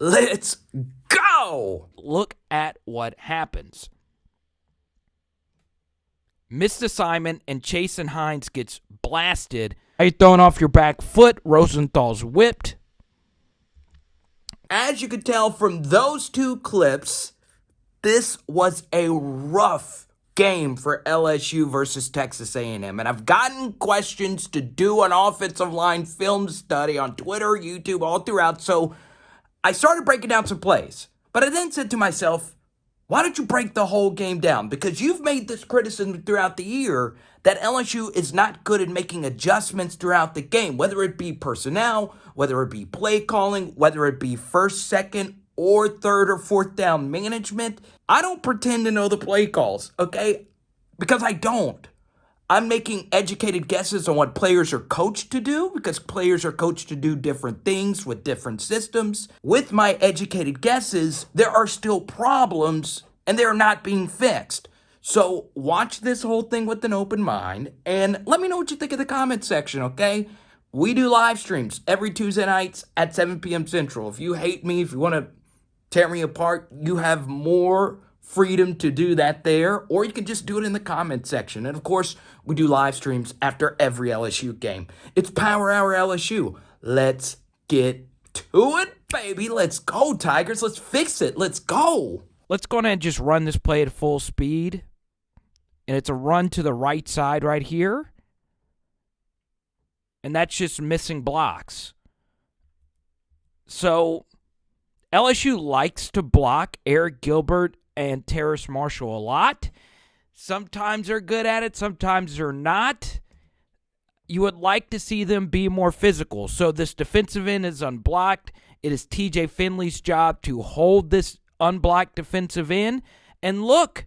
Let's go! Look at what happens. Missed assignment, and Chasen Hines gets blasted. Are you throwing off your back foot? Rosenthal's whipped. As you could tell from those two clips, this was a rough game for LSU versus Texas A&M. And I've gotten questions to do an offensive line film study on Twitter, YouTube, all throughout. So I started breaking down some plays. But I then said to myself, why don't you break the whole game down? Because you've made this criticism throughout the year that LSU is not good at making adjustments throughout the game, whether it be personnel, whether it be play calling, whether it be first, second, or third or fourth down management. I don't pretend to know the play calls, okay? Because I don't. I'm making educated guesses on what players are coached to do, because players are coached to do different things with different systems. With my educated guesses, there are still problems and they're not being fixed. So watch this whole thing with an open mind and let me know what you think in the comment section, okay? We do live streams every Tuesday nights at 7 p.m. Central. If you hate me, if you want to tear me apart, you have more freedom to do that there, or you can just do it in the comment section. And of course, we do live streams after every LSU game. It's Power Hour LSU. Let's get to it, baby. Let's go, Tigers. Let's fix it. Let's go. Let's go ahead and just run this play at full speed. And it's a run to the right side right here. And that's just missing blocks. So LSU likes to block Eric Gilbert and Terrace Marshall a lot. Sometimes they're good at it, sometimes they're not. You would like to see them be more physical. So this defensive end is unblocked. It is TJ Finley's job to hold this unblocked defensive end. And look,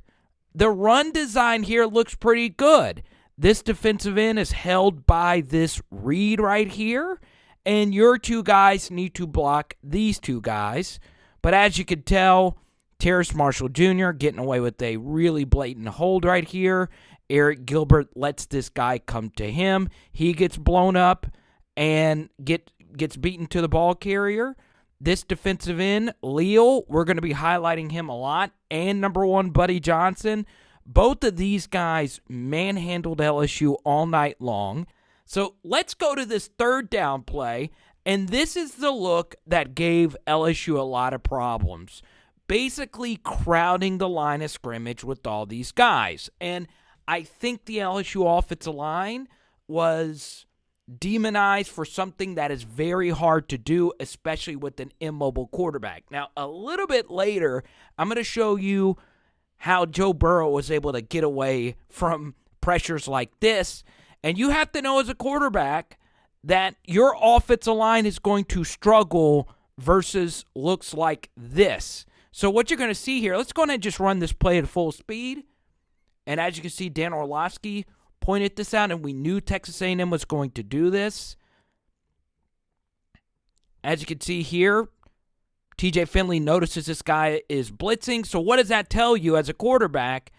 the run design here looks pretty good. This defensive end is held by this read right here. And your two guys need to block these two guys. But as you can tell, Terrace Marshall Jr. getting away with a really blatant hold right here. Eric Gilbert lets this guy come to him. He gets blown up and gets beaten to the ball carrier. This defensive end, Leal, we're going to be highlighting him a lot. And number 1, Buddy Johnson. Both of these guys manhandled LSU all night long. So let's go to this third down play. And this is the look that gave LSU a lot of problems. Basically crowding the line of scrimmage with all these guys. And I think the LSU offensive line was demonized for something that is very hard to do, especially with an immobile quarterback. Now, a little bit later, I'm going to show you how Joe Burrow was able to get away from pressures like this. And you have to know as a quarterback that your offensive line is going to struggle versus looks like this. So what you're going to see here, let's go ahead and just run this play at full speed. And as you can see, Dan Orlovsky pointed this out, and we knew Texas A&M was going to do this. As you can see here, TJ Finley notices this guy is blitzing. So what does that tell you as a quarterback?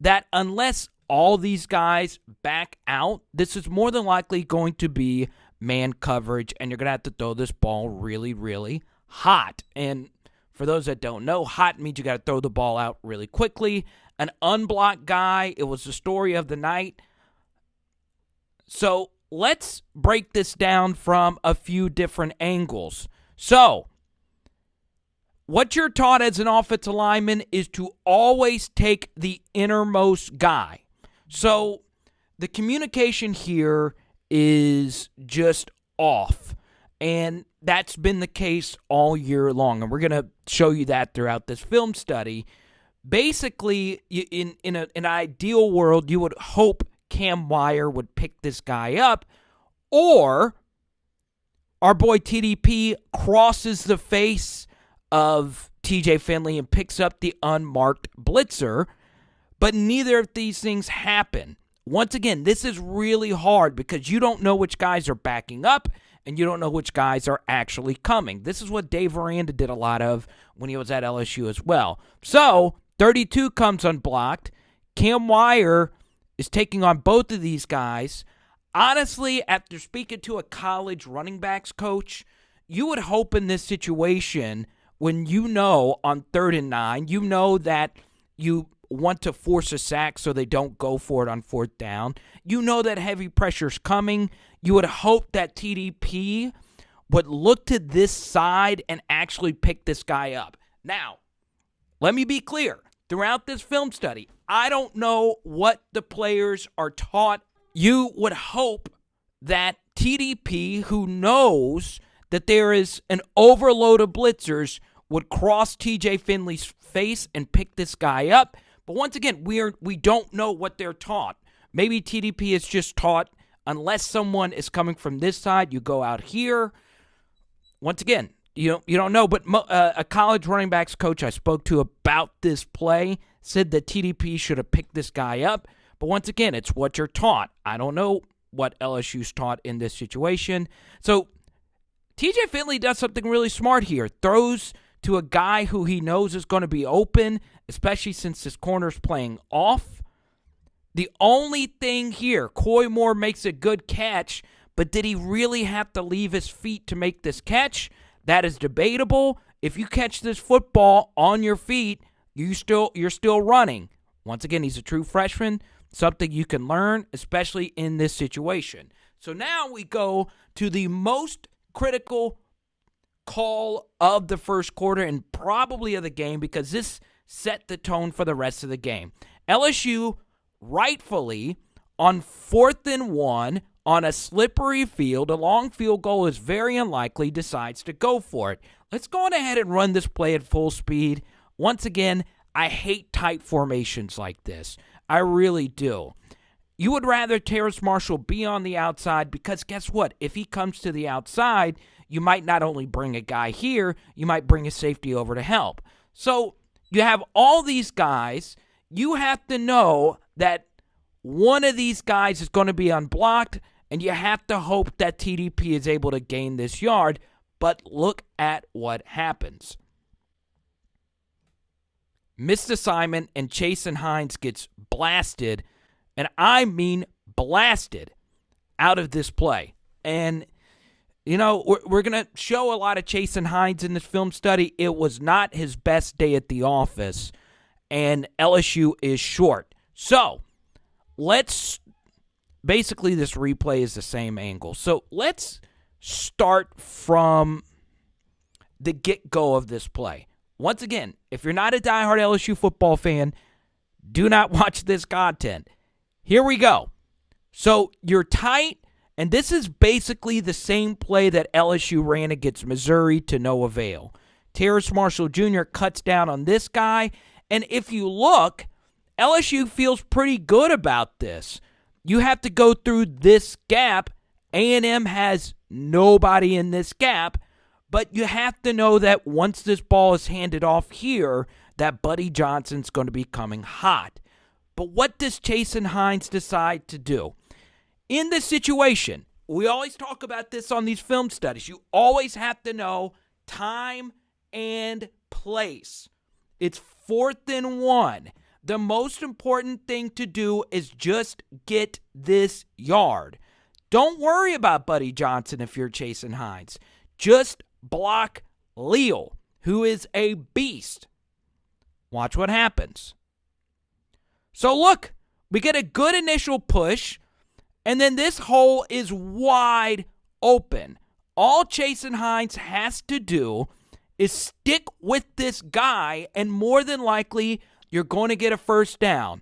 That unless all these guys back out, this is more than likely going to be man coverage, and you're going to have to throw this ball really, really hot. And for those that don't know, hot means you got to throw the ball out really quickly. An unblocked guy, it was the story of the night. So let's break this down from a few different angles. So what you're taught as an offensive lineman is to always take the innermost guy. So the communication here is just off. And that's been the case all year long. And we're going to show you that throughout this film study. Basically, in an ideal world, you would hope Cam Wire would pick this guy up. Or our boy TDP crosses the face of TJ Finley and picks up the unmarked blitzer. But neither of these things happen. Once again, this is really hard because you don't know which guys are backing up and you don't know which guys are actually coming. This is what Dave Aranda did a lot of when he was at LSU as well. So 32 comes unblocked. Cam Wire is taking on both of these guys. Honestly, after speaking to a college running backs coach, you would hope in this situation when you know on 3rd and 9, you know that you want to force a sack so they don't go for it on 4th down. You know that heavy pressure's coming. You would hope that TDP would look to this side and actually pick this guy up. Now, let me be clear. Throughout this film study, I don't know what the players are taught. You would hope that TDP, who knows that there is an overload of blitzers, would cross TJ Finley's face and pick this guy up. But once again, we don't know what they're taught. Maybe TDP is just taught, unless someone is coming from this side, you go out here. Once again, you don't know. But a college running backs coach I spoke to about this play said that TDP should have picked this guy up. But once again, it's what you're taught. I don't know what LSU's taught in this situation. So TJ Finley does something really smart here. Throws to a guy who he knows is going to be open, especially since this corner's playing off. The only thing here, Coy Moore makes a good catch, but did he really have to leave his feet to make this catch? That is debatable. If you catch this football on your feet, you're still running. Once again, he's a true freshman, something you can learn, especially in this situation. So now we go to the most critical call of the first quarter and probably of the game, because this set the tone for the rest of the game. LSU rightfully on 4th and 1 on a slippery field, a long field goal is very unlikely, decides to go for it. Let's go on ahead and run this play at full speed. Once again, I hate tight formations like this. I really do. You would rather Terrace Marshall be on the outside, because guess what? If he comes to the outside, you might not only bring a guy here, you might bring a safety over to help. So you have all these guys. You have to know that one of these guys is going to be unblocked, and you have to hope that TDP is able to gain this yard. But look at what happens. Missed assignment, and Chasen Hines gets blasted, and I mean blasted, out of this play. And we're going to show a lot of Chasen Hines in this film study. It was not his best day at the office, and LSU is short. So, basically this replay is the same angle. So, let's start from the get-go of this play. Once again, if you're not a diehard LSU football fan, do not watch this content. Here we go. So, you're tight. And this is basically the same play that LSU ran against Missouri to no avail. Terrace Marshall Jr. cuts down on this guy. And if you look, LSU feels pretty good about this. You have to go through this gap. A&M has nobody in this gap. But you have to know that once this ball is handed off here, that Buddy Johnson's going to be coming hot. But what does Chasen Hines decide to do? In this situation, we always talk about this on these film studies. You always have to know time and place. It's 4th and 1. The most important thing to do is just get this yard. Don't worry about Buddy Johnson if you're Chasen Hines. Just block Leal, who is a beast. Watch what happens. So look, we get a good initial push. And then this hole is wide open. All Chasen Hines has to do is stick with this guy, and more than likely, you're going to get a first down.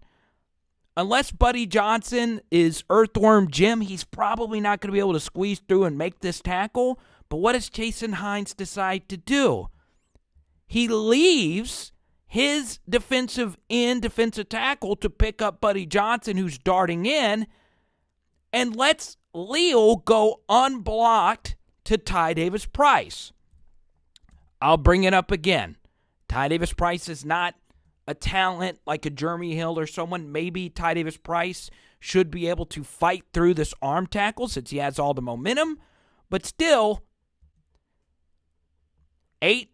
Unless Buddy Johnson is Earthworm Jim, he's probably not going to be able to squeeze through and make this tackle. But what does Chasen Hines decide to do? He leaves his defensive tackle to pick up Buddy Johnson, who's darting in, and lets Leal go unblocked to Ty Davis Price. I'll bring it up again. Ty Davis Price is not a talent like a Jeremy Hill or someone. Maybe Ty Davis Price should be able to fight through this arm tackle since he has all the momentum. But still, 8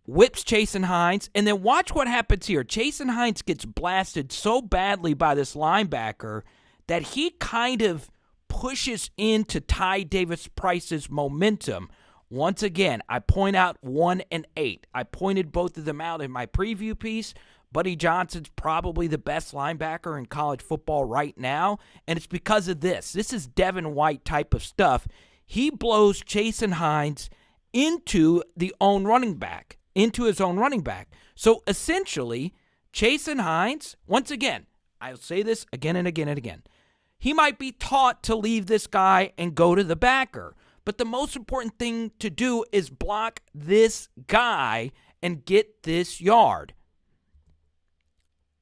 whips Chasen Hines. And then watch what happens here. Chasen Hines gets blasted so badly by this linebacker that he kind of pushes into Ty Davis Price's momentum. Once again, I point out 1 and 8. I pointed both of them out in my preview piece. Buddy Johnson's probably the best linebacker in college football right now, and it's because of this. This is Devin White type of stuff. He blows Chasen Hines into his own running back. So essentially, Chasen Hines, once again, I'll say this again and again and again, he might be taught to leave this guy and go to the backer. But the most important thing to do is block this guy and get this yard.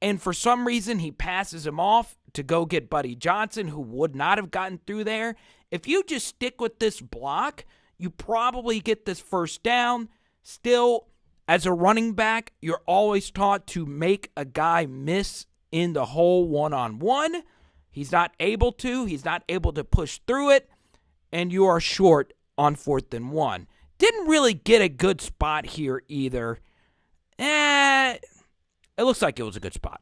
And for some reason, he passes him off to go get Buddy Johnson, who would not have gotten through there. If you just stick with this block, you probably get this first down. Still, as a running back, you're always taught to make a guy miss in the hole one-on-one. He's not able to. He's not able to push through it. And you are short on 4th and 1. Didn't really get a good spot here either. It looks like it was a good spot.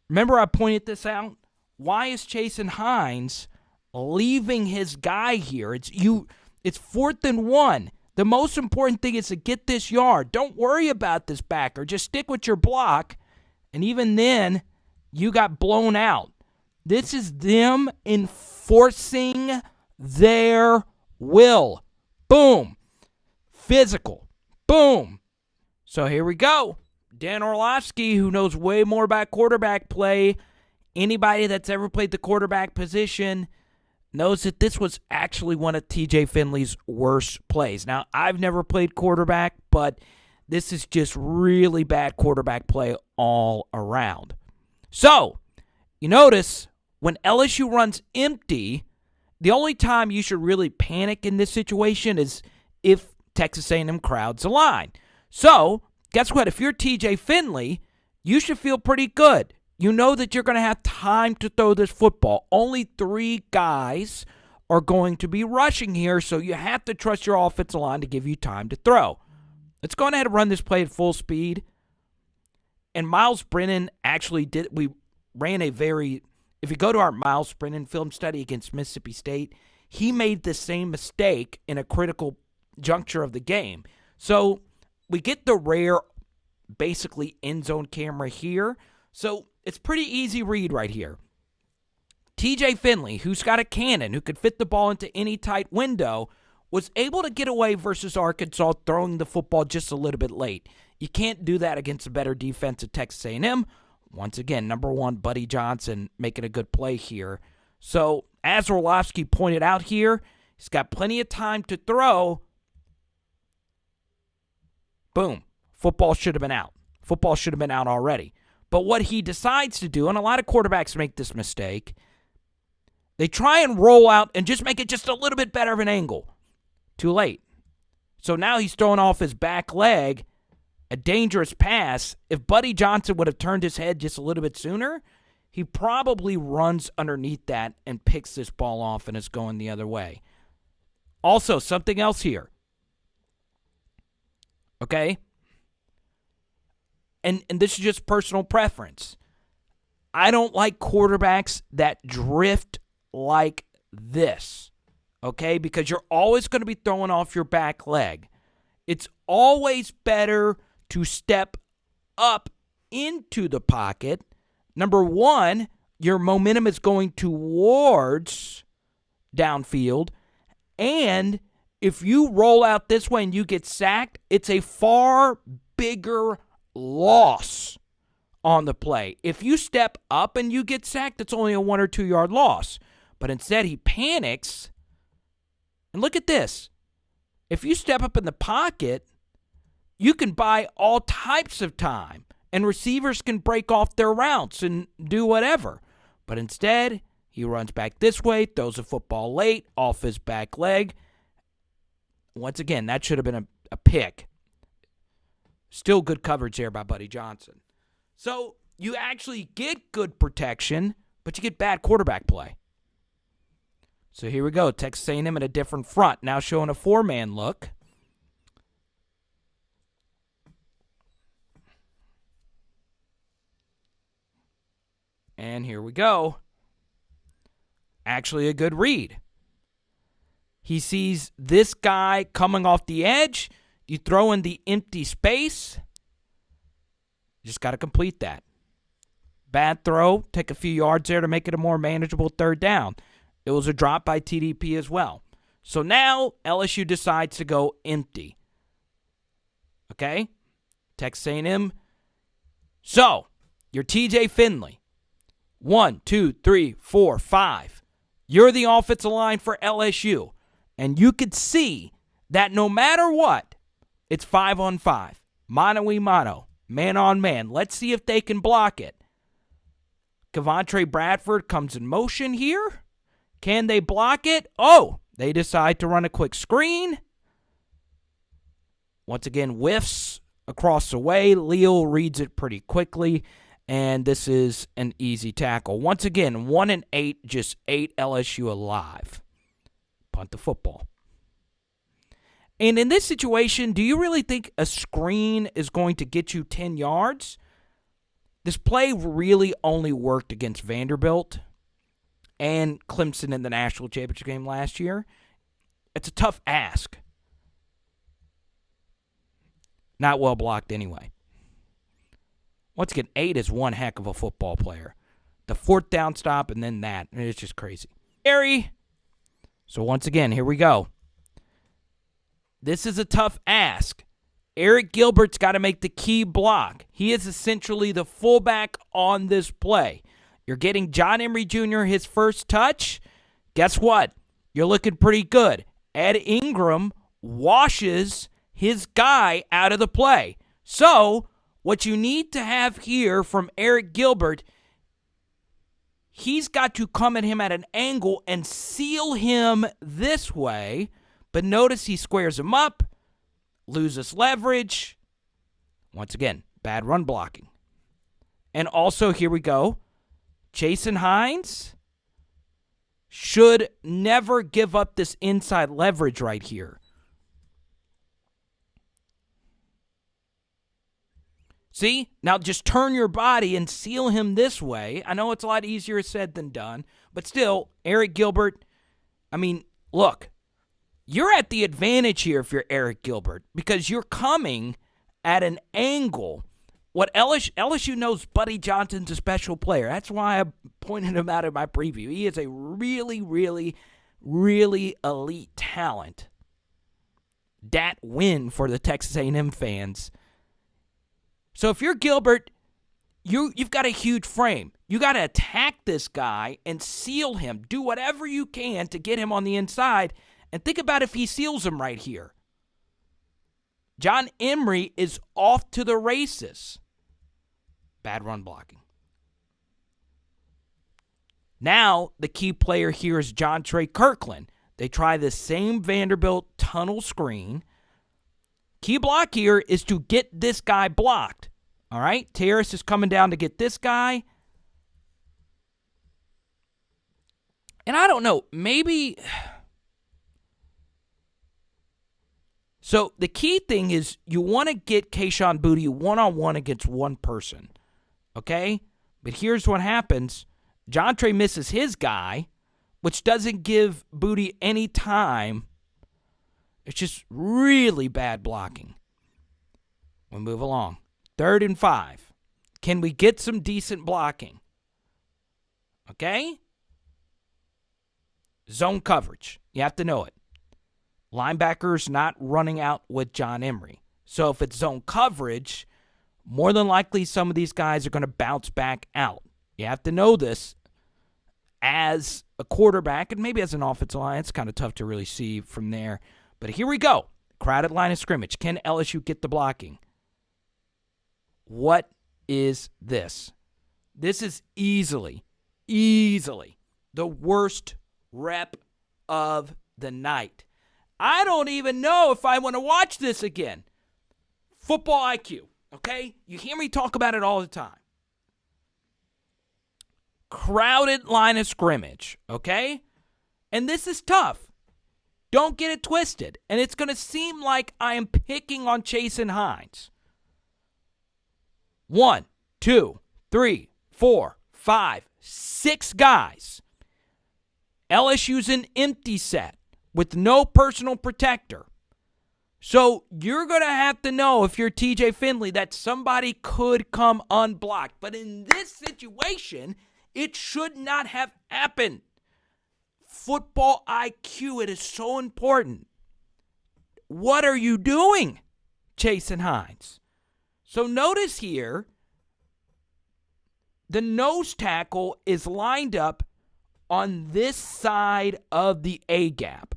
Remember I pointed this out? Why is Chasen Hines leaving his guy here? It's 4th and 1. The most important thing is to get this yard. Don't worry about this backer. Just stick with your block. And even then, you got blown out. This is them enforcing their will. Boom. Physical. Boom. So here we go. Dan Orlovsky, who knows way more about quarterback play, anybody that's ever played the quarterback position knows that this was actually one of TJ Finley's worst plays. Now, I've never played quarterback, but this is just really bad quarterback play all around. So, you notice when LSU runs empty, the only time you should really panic in this situation is if Texas A&M crowds a line. So, guess what? If you're TJ Finley, you should feel pretty good. You know that you're going to have time to throw this football. Only 3 guys are going to be rushing here, so you have to trust your offensive line to give you time to throw. Let's go ahead and run this play at full speed. And Miles Brennan actually did. We ran a very, if you go to our Miles Brennan film study against Mississippi State, he made the same mistake in a critical juncture of the game. So we get the rare, basically end zone camera here. So it's pretty easy read right here. TJ Finley, who's got a cannon, who could fit the ball into any tight window, was able to get away versus Arkansas throwing the football just a little bit late. You can't do that against a better defense at Texas A&M. Once again, number 1, Buddy Johnson making a good play here. So as Orlovsky pointed out here, he's got plenty of time to throw. Boom. Football should have been out. Football should have been out already. But what he decides to do, and a lot of quarterbacks make this mistake, they try and roll out and just make it just a little bit better of an angle. Too late. So now he's throwing off his back leg, a dangerous pass. If Buddy Johnson would have turned his head just a little bit sooner, he probably runs underneath that and picks this ball off and is going the other way. Also, something else here. Okay? And this is just personal preference. I don't like quarterbacks that drift like this. Okay? Because you're always going to be throwing off your back leg. It's always better to step up into the pocket. Number 1, your momentum is going towards downfield. And if you roll out this way and you get sacked, it's a far bigger loss on the play. If you step up and you get sacked, it's only a 1 or 2 yard loss. But instead, he panics. And look at this. If you step up in the pocket, you can buy all types of time. And receivers can break off their routes and do whatever. But instead, he runs back this way, throws a football late, off his back leg. Once again, that should have been a pick. Still good coverage there by Buddy Johnson. So you actually get good protection, but you get bad quarterback play. So here we go. Texas A&M in a different front. Now showing a 4-man look. And here we go. Actually a good read. He sees this guy coming off the edge. You throw in the empty space. You just got to complete that. Bad throw. Take a few yards there to make it a more manageable third down. It was a drop by TDP as well. So now LSU decides to go empty. Okay? Texas A&M. So, your TJ Finley. 1, 2, 3, 4, 5. You're the offensive line for LSU. And you could see that no matter what, it's 5-on-5. Mano-a-mano. Man-on-man. Let's see if they can block it. Kevontre Bradford comes in motion here. Can they block it? Oh, they decide to run a quick screen. Once again, whiffs across the way. Leo reads it pretty quickly, and this is an easy tackle. Once again, 1-8 just ate LSU alive. Punt the football. And in this situation, do you really think a screen is going to get you 10 yards? This play really only worked against Vanderbilt and Clemson in the national championship game last year. It's a tough ask. Not well blocked anyway. Once again, 8 is one heck of a football player. The fourth down stop and then that. It's just crazy. Scary. So once again, here we go. This is a tough ask. Eric Gilbert's got to make the key block. He is essentially the fullback on this play. You're getting John Emery Jr. his first touch. Guess what? You're looking pretty good. Ed Ingram washes his guy out of the play. So, what you need to have here from Eric Gilbert, he's got to come at him at an angle and seal him this way. But notice he squares him up, loses leverage. Once again, bad run blocking. And also, here we go. Jason Hines should never give up this inside leverage right here. See? Now just turn your body and seal him this way. I know it's a lot easier said than done, but still, Eric Gilbert, I mean, look, you're at the advantage here if you're Eric Gilbert because you're coming at an angle. What LSU knows Buddy Johnson's a special player. That's why I pointed him out in my preview. He is a really, really, really elite talent. That win for the Texas A&M fans. So if you're Gilbert, you've got a huge frame. You got to attack this guy and seal him. Do whatever you can to get him on the inside. And think about if he seals him right here. John Emery is off to the races. Bad run blocking. Now, the key player here is John Trey Kirkland. They try the same Vanderbilt tunnel screen. Key block here is to get this guy blocked. All right? Terrace is coming down to get this guy. And I don't know, maybe... So the key thing is you want to get Kayshon Boutte one-on-one against one person. Okay? But here's what happens. John Trey misses his guy, which doesn't give Boutte any time. It's just really bad blocking. We move along. 3rd and 5. Can we get some decent blocking? Okay? Zone coverage. You have to know it. Linebackers not running out with John Emery. So if it's zone coverage, more than likely some of these guys are going to bounce back out. You have to know this as a quarterback and maybe as an offensive line. It's kind of tough to really see from there. But here we go. Crowded line of scrimmage. Can LSU get the blocking? What is this? This is easily the worst rep of the night. I don't even know if I want to watch this again. Football IQ, okay? You hear me talk about it all the time. Crowded line of scrimmage, okay? And this is tough. Don't get it twisted. And it's going to seem like I am picking on Jason Hines. 1, 2, 3, 4, 5, 6 guys. LSU's an empty set. with no personal protector. So you're going to have to know, if you're TJ Finley, that somebody could come unblocked. But in this situation, it should not have happened. Football IQ, it is so important. What are you doing, Chasen Hines? So notice here, the nose tackle is lined up on this side of the A gap.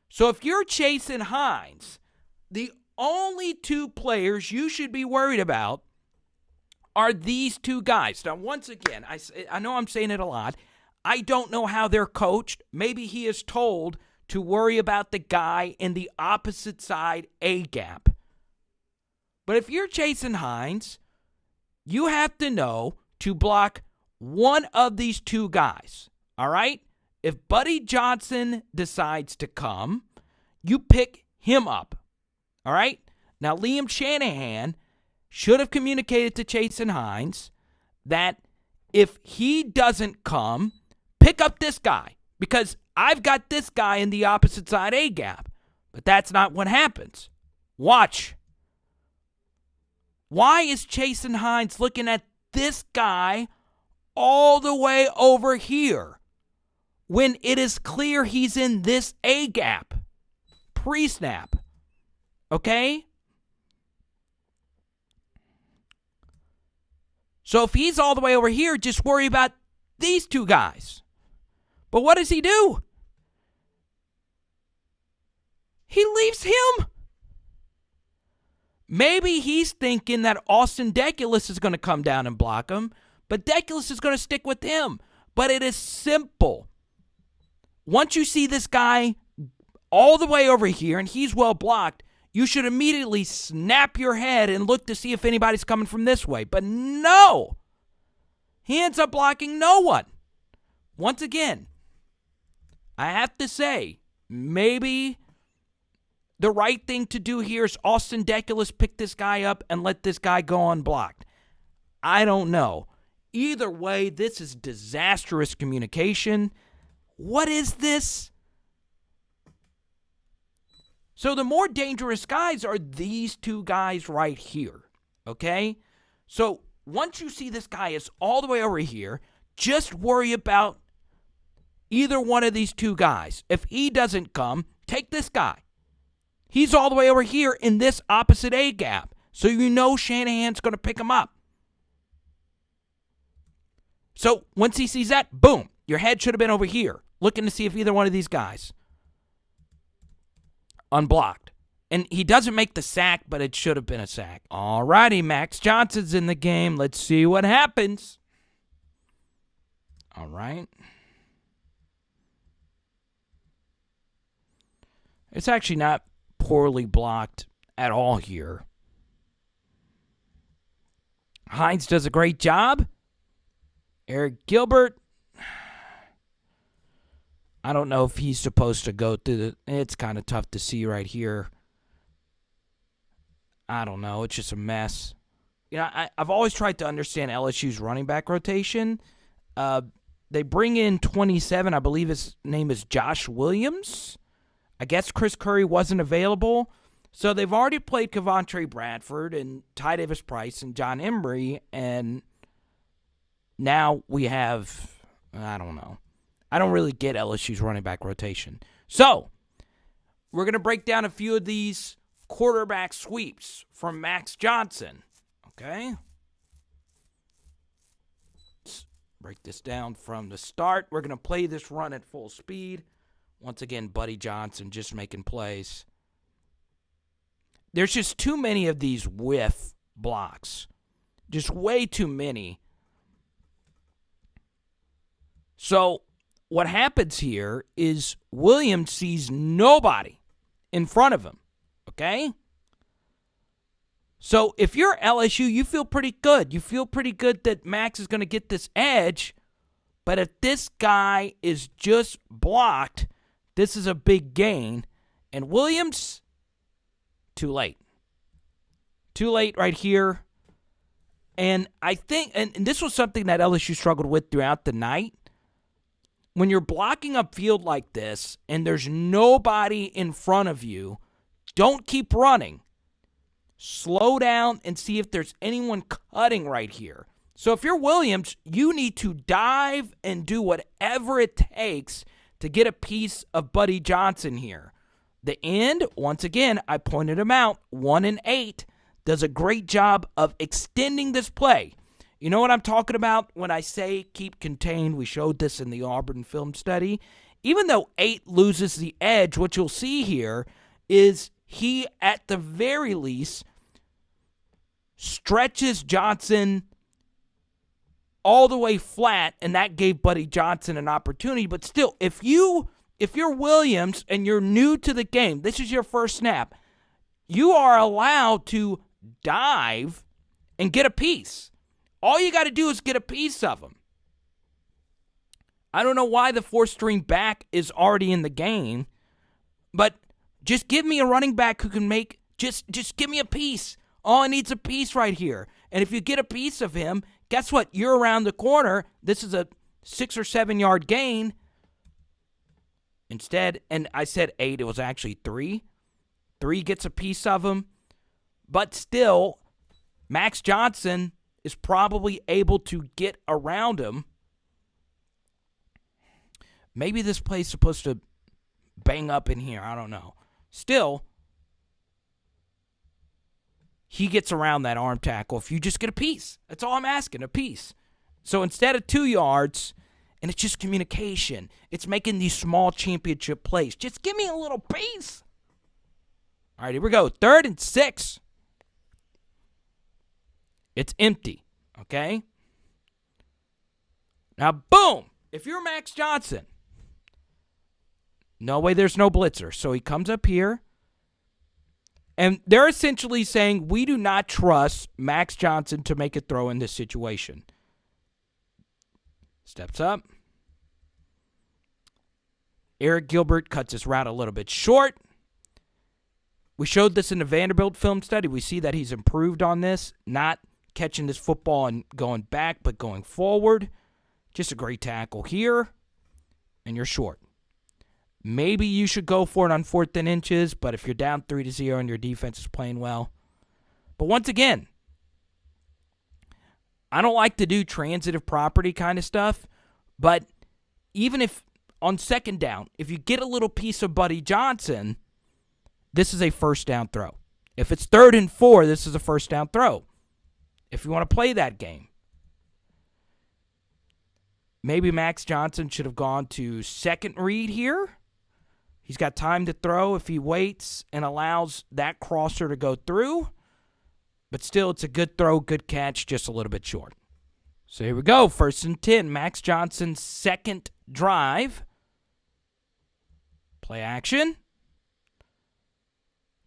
So if you're Chasen Hines, the only two players you should be worried about are these two guys. Now, once again, I know I'm saying it a lot. I don't know how they're coached. Maybe he is told to worry about the guy in the opposite side A gap. But if you're Chasen Hines, you have to know to block one of these two guys. All right? If Buddy Johnson decides to come, you pick him up. All right? Now, Liam Shanahan should have communicated to Chasen Hines that if he doesn't come, pick up this guy, because I've got this guy in the opposite side A gap. But that's not what happens. Watch. Why is Chasen Hines looking at this guy all the way over here when it is clear he's in this A gap pre-snap? Okay? So if he's all the way over here, just worry about these two guys. But what does he do? He leaves him. Maybe he's thinking that Austin Deculus is going to come down and block him, but Deculus is going to stick with him. But it is simple. Once you see this guy all the way over here and he's well blocked, you should immediately snap your head and look to see if anybody's coming from this way. But no! He ends up blocking no one. Once again, I have to say, maybe the right thing to do here is Austin Deculus pick this guy up and let this guy go unblocked. I don't know. Either way, this is disastrous communication. What is this? So the more dangerous guys are these two guys right here, okay? So once you see this guy is all the way over here, just worry about either one of these two guys. If he doesn't come, take this guy. He's all the way over here in this opposite A gap, so you know Shanahan's going to pick him up. So once he sees that, boom, your head should have been over here, looking to see if either one of these guys unblocked. And he doesn't make the sack, but it should have been a sack. All righty, Max Johnson's in the game. Let's see what happens. All right. It's actually not poorly blocked at all here. Hines does a great job. Eric Gilbert, I don't know if he's supposed to go through the... It's kind of tough to see right here. I don't know. It's just a mess. You know, I've always tried to understand LSU's running back rotation. They bring in 27. I believe his name is Josh Williams. I guess Chris Curry wasn't available. So they've already played Kevontre Bradford and Ty Davis-Price and John Emery. And now we have... I don't know. I don't really get LSU's running back rotation. So, we're going to break down a few of these quarterback sweeps from Max Johnson. Okay? Let's break this down from the start. We're going to play this run at full speed. Once again, Buddy Johnson just making plays. There's just too many of these whiff blocks. Just way too many. So, what happens here is Williams sees nobody in front of him, okay? So if you're LSU, you feel pretty good. You feel pretty good that Max is going to get this edge, but if this guy is just blocked, this is a big gain. And Williams, too late. Too late right here. And I think, and this was something that LSU struggled with throughout the night. when you're blocking upfield like this and there's nobody in front of you, don't keep running. Slow down and see if there's anyone cutting right here. So if you're Williams, you need to dive and do whatever it takes to get a piece of Buddy Johnson here. The end, once again, I pointed him out, 1 and 8, does a great job of extending this play. You know what I'm talking about when I say keep contained? We showed this in the Auburn film study. Even though 8 loses the edge, what you'll see here is he, at the very least, stretches Johnson all the way flat, and that gave Buddy Johnson an opportunity. But still, if you're Williams and you're new to the game, this is your first snap, you are allowed to dive and get a piece. All you got to do is get a piece of him. I don't know why the 4th-string back is already in the game, but just give me a running back who can make, just give me a piece. All I need is a piece right here. And if you get a piece of him, guess what? You're around the corner. This is a 6 or 7 yard gain. Instead, and I said 8, it was actually 3. 3 gets a piece of him. But still, Max Johnson is probably able to get around him. Maybe this play's supposed to bang up in here. I don't know. Still, he gets around that arm tackle if you just get a piece. That's all I'm asking, a piece. So instead of 2 yards, and it's just communication, it's making these small championship plays. Just give me a little piece. All right, here we go. 3rd and 6. It's empty, okay? Now, boom. If you're Max Johnson, no way there's no blitzer. So he comes up here. And they're essentially saying, we do not trust Max Johnson to make a throw in this situation. Steps up. Eric Gilbert cuts his route a little bit short. We showed this in the Vanderbilt film study. We see that he's improved on this, not catching this football and going back, but going forward. Just a great tackle here. And you're short. Maybe you should go for it on 4th and inches, but if you're down 3-0 and your defense is playing well. But once again, I don't like to do transitive property kind of stuff, but even if on 2nd down, if you get a little piece of Buddy Johnson, this is a 1st down throw. If it's 3rd and 4, this is a 1st down throw. If you want to play that game. Maybe Max Johnson should have gone to 2nd read here. He's got time to throw if he waits and allows that crosser to go through. But still, it's a good throw, good catch, just a little bit short. So here we go, 1st and 10. Max Johnson's 2nd drive. Play action.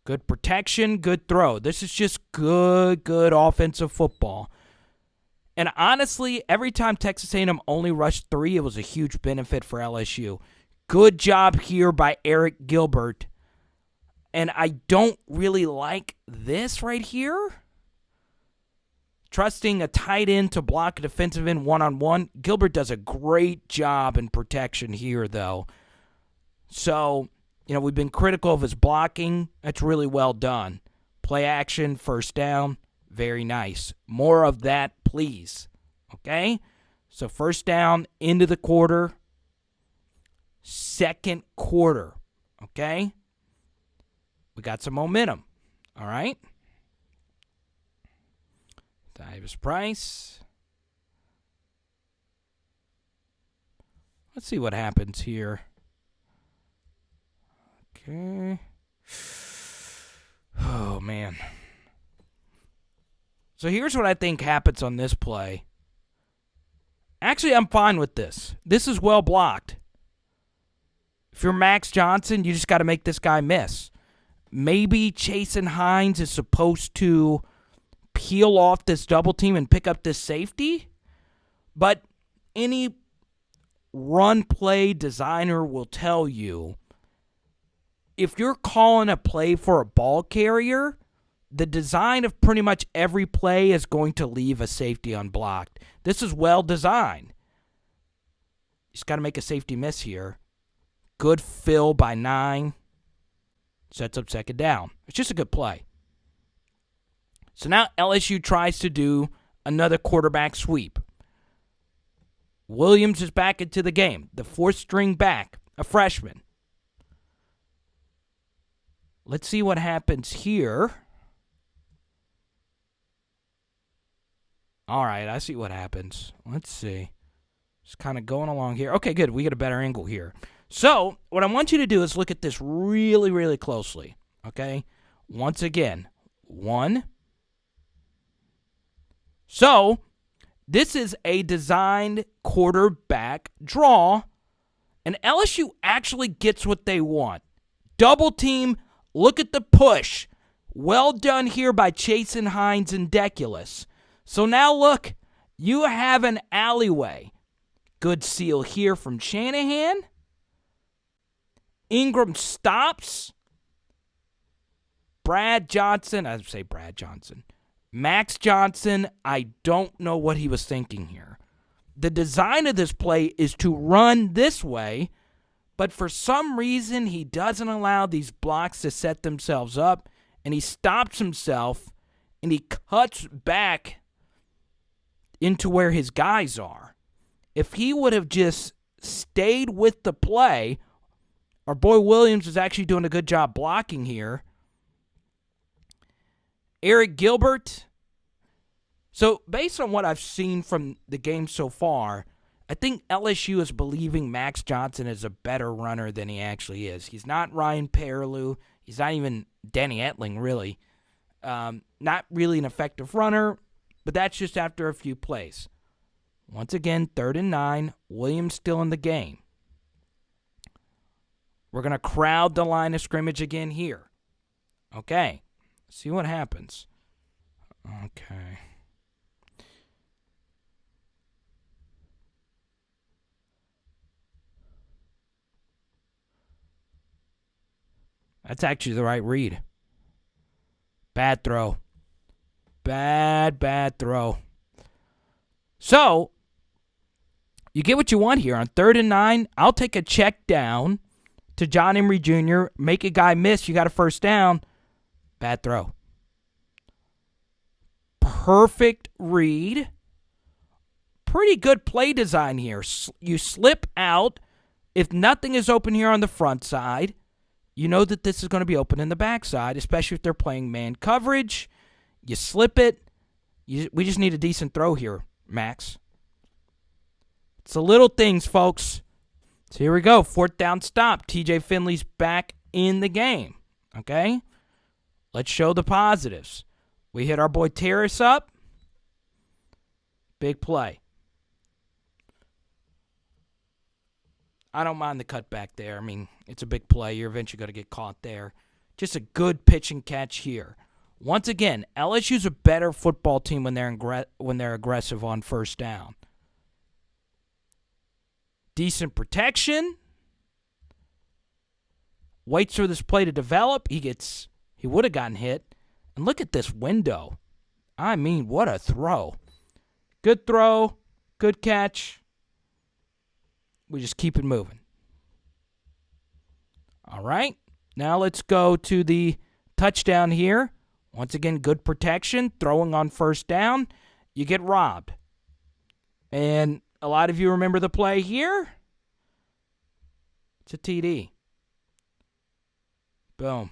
Good protection, good throw. This is just good offensive football. And honestly, every time Texas A&M only rushed 3, it was a huge benefit for LSU. Good job here by Eric Gilbert. And I don't really like this right here. Trusting a tight end to block a defensive end one-on-one. Gilbert does a great job in protection here, though. So, we've been critical of his blocking. That's really well done. Play action, 1st down. Very nice. More of that, please. Okay? So 1st down, into the quarter. 2nd quarter. Okay? We got some momentum. All right? Davis Price. Let's see what happens here. Okay. Oh, man. So here's what I think happens on this play. Actually, I'm fine with this. This is well blocked. If you're Max Johnson, you just got to make this guy miss. Maybe Chasen Hines is supposed to peel off this double team and pick up this safety. But any run play designer will tell you, if you're calling a play for a ball carrier, the design of pretty much every play is going to leave a safety unblocked. This is well designed. He's got to make a safety miss here. Good fill by 9. Sets up second down. It's just a good play. So now LSU tries to do another quarterback sweep. Williams is back into the game. The fourth string back, a freshman. Let's see what happens here. All right, I see what happens. Let's see. Just kind of going along here. Okay, good. We get a better angle here. So what I want you to do is look at this really, really closely. Okay? Once again, 1. So this is a designed quarterback draw, and LSU actually gets what they want. Double team. Look at the push. Well done here by Chasen, Hines, and Deculus. So now look, you have an alleyway. Good seal here from Shanahan. Ingram stops. Max Johnson, I don't know what he was thinking here. The design of this play is to run this way, but for some reason he doesn't allow these blocks to set themselves up, and he stops himself, and he cuts back into where his guys are. If he would have just stayed with the play, our boy Williams is actually doing a good job blocking here. Eric Gilbert. So based on what I've seen from the game so far, I think LSU is believing Max Johnson is a better runner than he actually is. He's not Ryan Perlew. He's not even Danny Etling, really. Not really an effective runner, but that's just after a few plays. Once again, 3rd and 9. Williams still in the game. We're going to crowd the line of scrimmage again here. Okay. See what happens. Okay. That's actually the right read. Bad throw. Bad throw. So, you get what you want here. On 3rd and 9, I'll take a check down to John Emery Jr., make a guy miss, you got a first down. Bad throw. Perfect read. Pretty good play design here. You slip out. If nothing is open here on the front side, you know that this is going to be open in the backside, especially if they're playing man coverage. You slip it. We just need a decent throw here, Max. It's the little things, folks. So here we go. 4th down stop. TJ Finley's back in the game. Okay? Let's show the positives. We hit our boy Terrace up. Big play. I don't mind the cutback there. I mean, it's a big play. You're eventually going to get caught there. Just a good pitch and catch here. Once again, LSU's a better football team when they're aggressive on first down. Decent protection. Waits for this play to develop. He would have gotten hit. And look at this window. I mean, what a throw. Good throw. Good catch. We just keep it moving. All right. Now let's go to the touchdown here. Once again, good protection. Throwing on first down. You get robbed. And a lot of you remember the play here. It's a TD. Boom.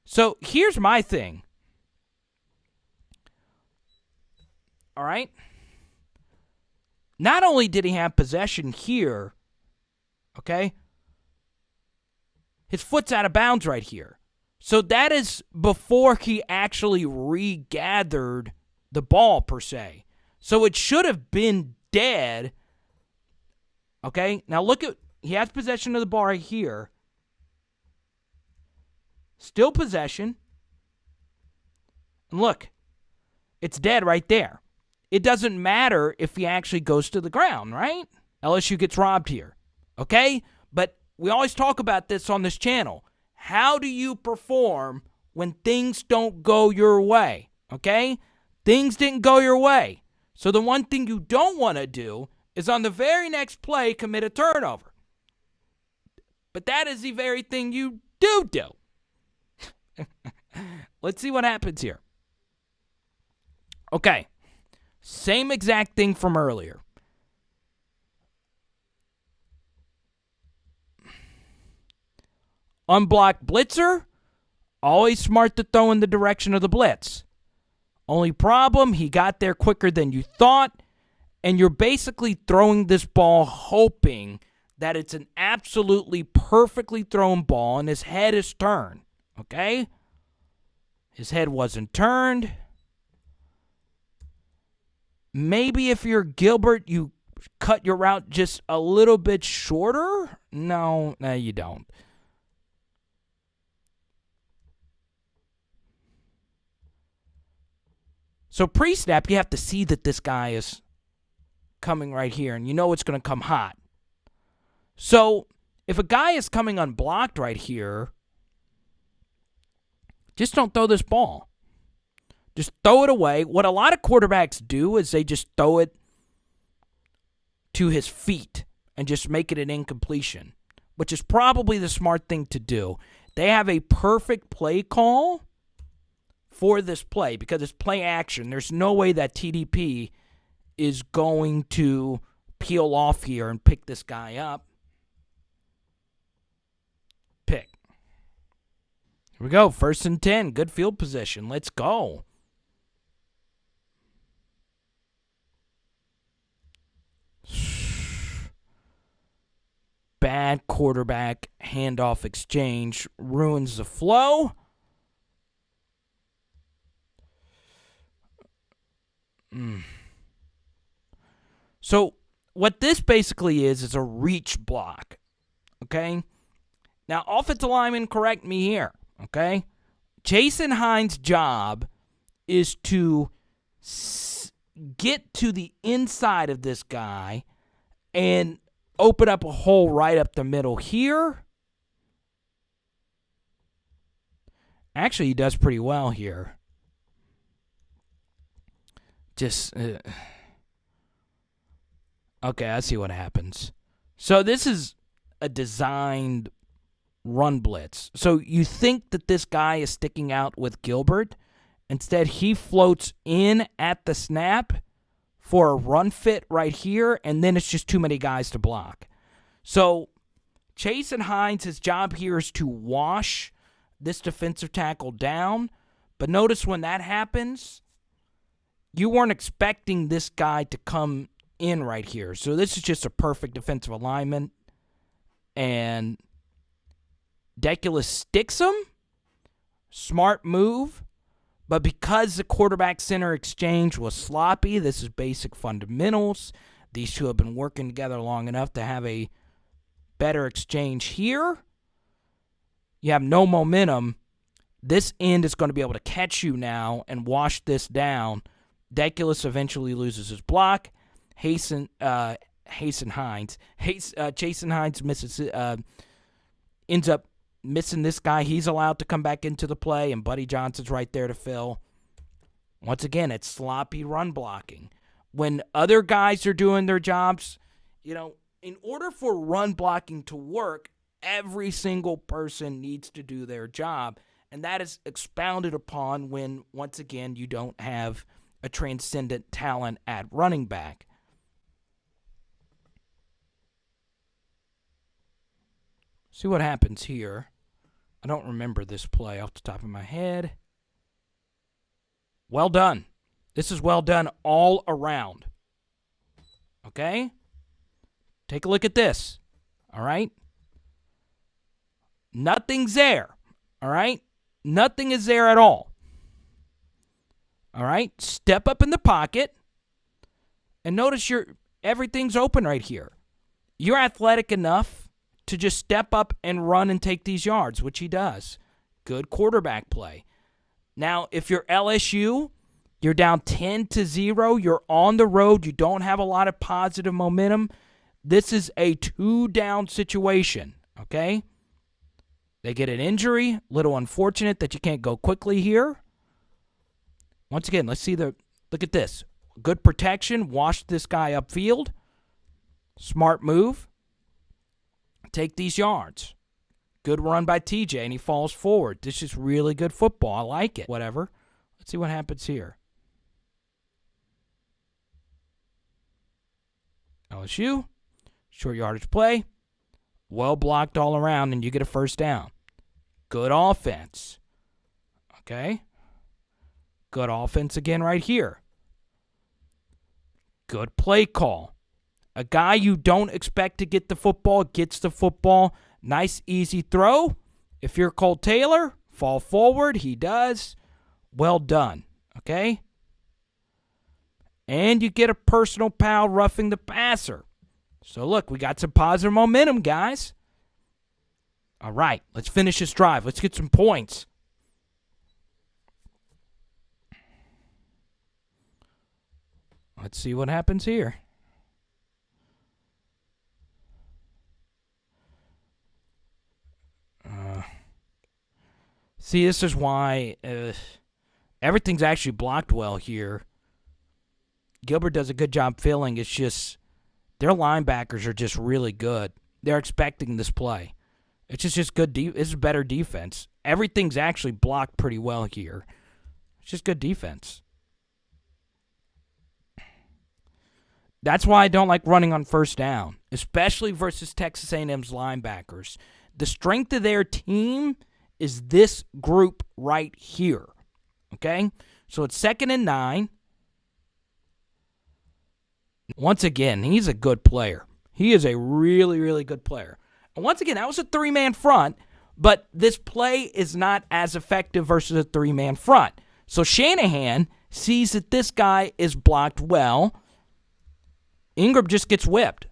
So here's my thing. All right. Not only did he have possession here, okay, his foot's out of bounds right here. So that is before he actually regathered the ball, per se. So it should have been dead. Okay, now look at, he has possession of the ball right here. Still possession. And look, it's dead right there. It doesn't matter if he actually goes to the ground, right? LSU gets robbed here, okay? But we always talk about this on this channel. How do you perform when things don't go your way, okay? Things didn't go your way. So the one thing you don't want to do is on the very next play commit a turnover. But that is the very thing you do. Let's see what happens here. Okay. Same exact thing from earlier. Unblocked blitzer. Always smart to throw in the direction of the blitz. Only problem, he got there quicker than you thought, and you're basically throwing this ball hoping that it's an absolutely perfectly thrown ball and his head is turned, okay? His head wasn't turned. Maybe if you're Gilbert, you cut your route just a little bit shorter. No, you don't. So pre-snap, you have to see that this guy is coming right here, and you know it's going to come hot. So if a guy is coming unblocked right here, just don't throw this ball. Just throw it away. What a lot of quarterbacks do is they just throw it to his feet and just make it an incompletion, which is probably the smart thing to do. They have a perfect play call for this play because it's play action. There's no way that TDP is going to peel off here and pick this guy up. Pick. Here we go. 1st and 10. Good field position. Let's go. Bad quarterback handoff exchange ruins the flow. So what this basically is a reach block, okay? Now, offensive lineman, correct me here, okay? Jason Hines' job is to get to the inside of this guy and open up a hole right up the middle here. Actually, he does pretty well here. Okay, I see what happens. So this is a designed run blitz. So you think that this guy is sticking out with Gilbert. Instead, he floats in at the snap for a run fit right here, and then it's just too many guys to block. So Chase and Hines, his job here is to wash this defensive tackle down. But notice when that happens, you weren't expecting this guy to come in right here. So this is just a perfect defensive alignment. And Deculus sticks him. Smart move. But because the quarterback center exchange was sloppy, this is basic fundamentals. These two have been working together long enough to have a better exchange here. You have no momentum. This end is going to be able to catch you now and wash this down. Deculus eventually loses his block. Jason Hines misses, ends up missing this guy. He's allowed to come back into the play, and Buddy Johnson's right there to fill. Once again, it's sloppy run blocking. When other guys are doing their jobs, in order for run blocking to work, every single person needs to do their job, and that is expounded upon when, once again, you don't have a transcendent talent at running back. See what happens here. I don't remember this play off the top of my head. Well done. This is well done all around. Okay? Take a look at this. All right? Nothing's there. All right? Nothing is there at all. All right? Step up in the pocket. And notice everything's open right here. You're athletic enough to just step up and run and take these yards, which he does. Good quarterback play. Now, if you're LSU, you're down 10-0. You're on the road. You don't have a lot of positive momentum. This is a 2-down situation, okay? They get an injury. Little unfortunate that you can't go quickly here. Once again, let's see look at this. Good protection. Wash this guy upfield. Smart move. Take these yards. Good run by TJ, and he falls forward. This is really good football. I like it. Whatever. Let's see what happens here. LSU. Short yardage play. Well blocked all around, and you get a first down. Good offense. Okay. Good offense again right here. Good play call. A guy you don't expect to get the football gets the football. Nice, easy throw. If you're Cole Taylor, fall forward. He does. Well done. Okay? And you get a personal foul roughing the passer. So, look, we got some positive momentum, guys. All right, let's finish this drive. Let's get some points. Let's see what happens here. See, this is why everything's actually blocked well here. Gilbert does a good job filling. It's just their linebackers are just really good. They're expecting this play. It's just good. It's better defense. Everything's actually blocked pretty well here. It's just good defense. That's why I don't like running on first down, especially versus Texas A&M's linebackers. The strength of their team is this group right here. Okay? So it's 2nd and 9. Once again, he's a good player. He is a really, really good player. And once again, that was a 3-man front, but this play is not as effective versus a 3-man front. So Shanahan sees that this guy is blocked well. Ingram just gets whipped.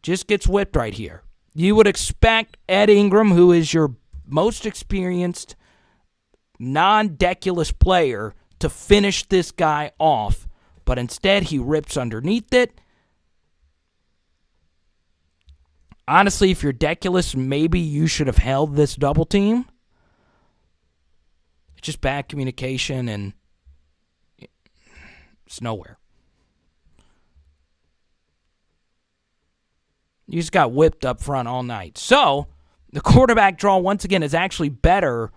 Just gets whipped right here. You would expect Ed Ingram, who is your most experienced non-Deculus player, to finish this guy off, but instead he rips underneath it. Honestly, if you're Deculus, maybe you should have held this double team. It's just bad communication, and it's nowhere. You just got whipped up front all night. So, the quarterback draw, once again, is actually better,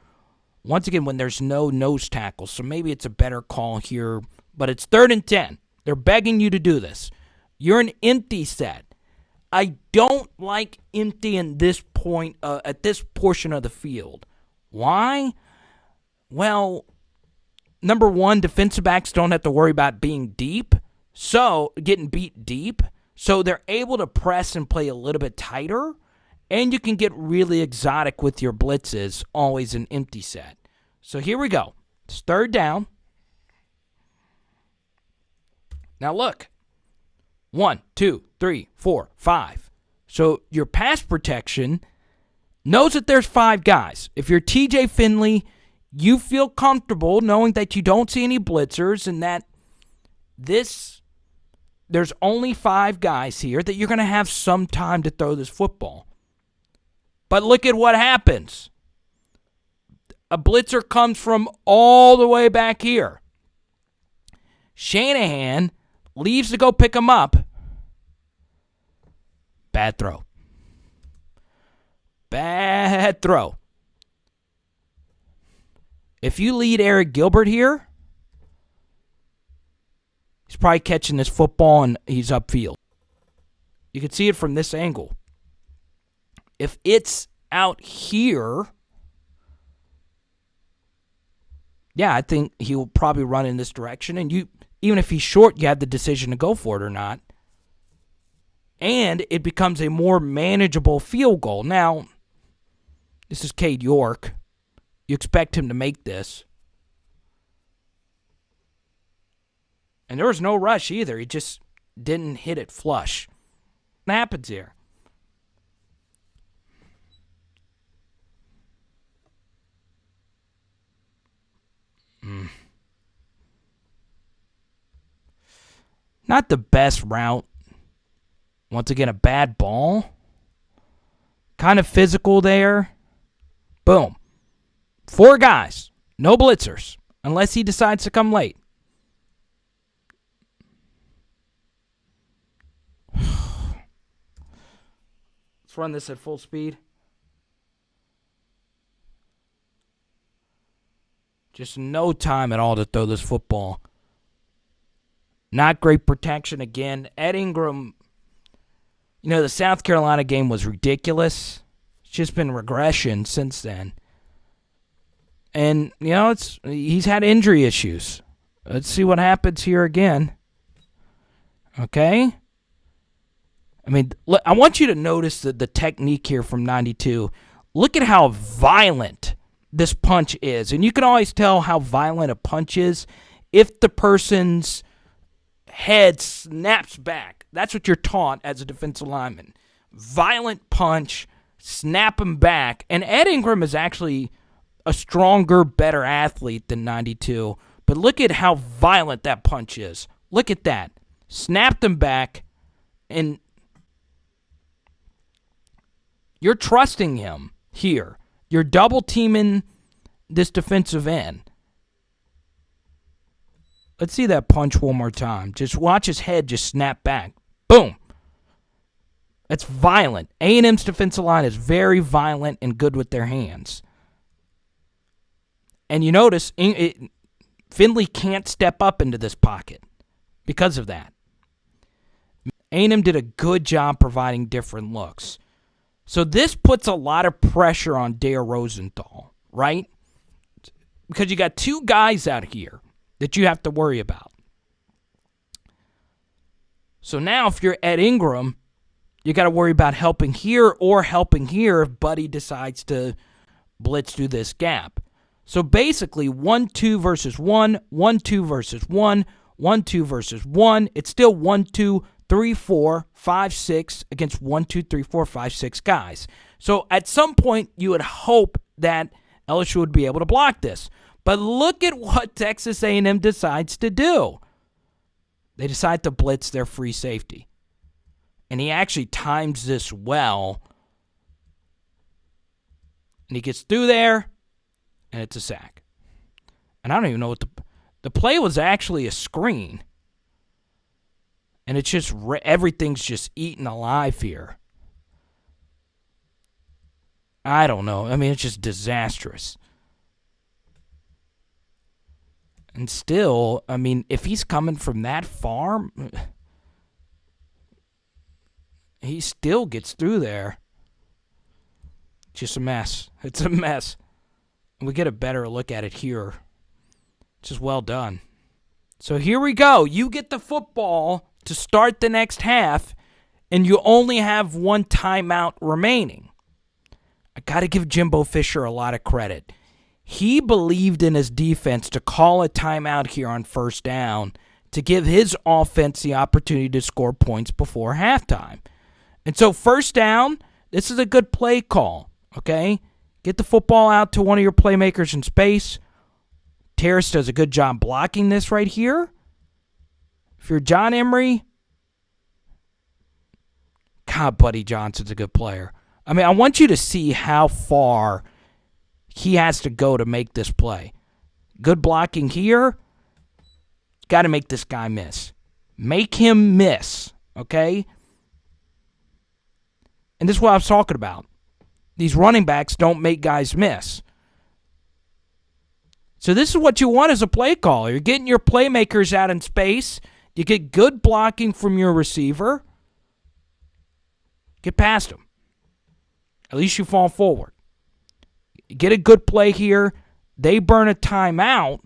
once again, when there's no nose tackle. So maybe it's a better call here. But it's 3rd and 10. They're begging you to do this. You're an empty set. I don't like emptying this point at this portion of the field. Why? Well, number one, defensive backs don't have to worry about being deep. So, getting beat deep. So they're able to press and play a little bit tighter, and you can get really exotic with your blitzes, always an empty set. So here we go. It's 3rd down. Now look. 1, 2, 3, 4, 5. So your pass protection knows that there's 5 guys. If you're TJ Finley, you feel comfortable knowing that you don't see any blitzers and that there's only 5 guys here, that you're going to have some time to throw this football. But look at what happens. A blitzer comes from all the way back here. Shanahan leaves to go pick him up. Bad throw. Bad throw. If you lead Eric Gilbert here, he's probably catching this football and he's upfield. You can see it from this angle. If it's out here, yeah, I think he'll probably run in this direction. And even if he's short, you have the decision to go for it or not. And it becomes a more manageable field goal. Now, this is Cade York. You expect him to make this. And there was no rush either. He just didn't hit it flush. What happens here? Not the best route. Once again, a bad ball. Kind of physical there. Boom. 4 guys. No blitzers. Unless he decides to come late. Let's run this at full speed. Just no time at all to throw this football. Not great protection again. Ed Ingram, the South Carolina game was ridiculous. It's just been regression since then. And, he's had injury issues. Let's see what happens here again. Okay? I mean, look, I want you to notice the technique here from 92. Look at how violent this punch is. And you can always tell how violent a punch is if the person's head snaps back. That's what you're taught as a defensive lineman. Violent punch, snap him back. And Ed Ingram is actually a stronger, better athlete than 92. But look at how violent that punch is. Look at that. Snapped him back, and you're trusting him here. You're double teaming this defensive end. Let's see that punch one more time. Just watch his head just snap back. Boom. That's violent. A&M's defensive line is very violent and good with their hands. And you notice Finley can't step up into this pocket because of that. A&M did a good job providing different looks. So this puts a lot of pressure on Dare Rosenthal, right? Because you got two guys out here that you have to worry about. So now if you're Ed Ingram, you got to worry about helping here or helping here if Buddy decides to blitz through this gap. So basically 1-2 versus 1, 1-2 versus 1, 1-2 versus 1. It's still 1-2, 3, 4, 5, 6 against 1, 2, 3, 4, 5, 6 guys. So at some point you would hope that LSU would be able to block this. But look at what Texas A&M decides to do. They decide to blitz their free safety. And he actually times this well. And he gets through there, and it's a sack. And I don't even know what the play was actually a screen. And it's just, everything's just eaten alive here. I don't know. I mean, it's just disastrous. And still, I mean, if he's coming from that far, he still gets through there. Just a mess. It's a mess. We get a better look at it here. Just well done. So here we go. You get the football to start the next half, and you only have one timeout remaining. I got to give Jimbo Fisher a lot of credit. He believed in his defense to call a timeout here on first down to give his offense the opportunity to score points before halftime. And so first down, this is a good play call, okay? Get the football out to one of your playmakers in space. Terrace does a good job blocking this right here. If you're John Emery, God, Buddy Johnson's a good player. I mean, I want you to see how far he has to go to make this play. Good blocking here. Got to make this guy miss. Make him miss, okay? And this is what I was talking about. These running backs don't make guys miss. So this is what you want as a play caller. You're getting your playmakers out in space. You get good blocking from your receiver. Get past him. At least you fall forward. You get a good play here. They burn a timeout.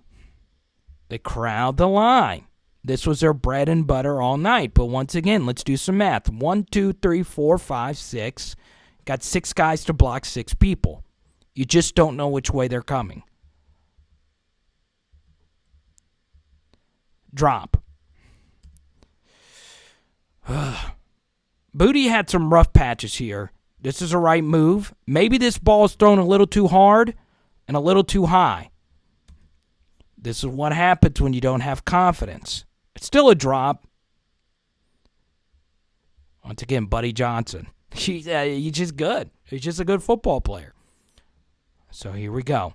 They crowd the line. This was their bread and butter all night. But once again, let's do some math. 1, 2, 3, 4, 5, 6. Got 6 guys to block 6 people. You just don't know which way they're coming. Drop. Booty had some rough patches here. This is a right move. Maybe this ball is thrown a little too hard and a little too high. This is what happens when you don't have confidence. It's still a drop. Once again, Buddy Johnson. He's just good. He's just a good football player. So here we go.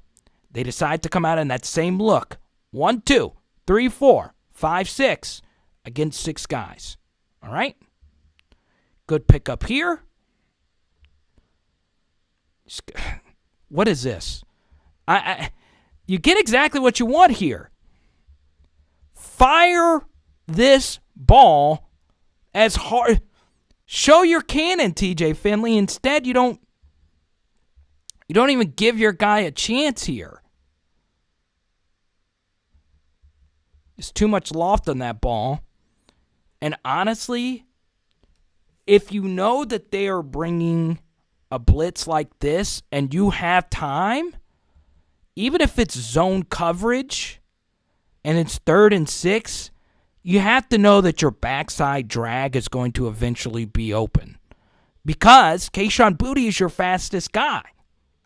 They decide to come out in that same look. 1, 2, 3, 4, 5, 6 against 6 guys. All right? Good pickup here. What is this? You get exactly what you want here. Fire this ball as hard. Show your cannon, TJ Finley. Instead, you don't even give your guy a chance here. There's too much loft on that ball. And honestly, if you know that they are bringing a blitz like this and you have time, even if it's zone coverage and it's 3rd and 6, you have to know that your backside drag is going to eventually be open. Because Kayshon Boutte is your fastest guy.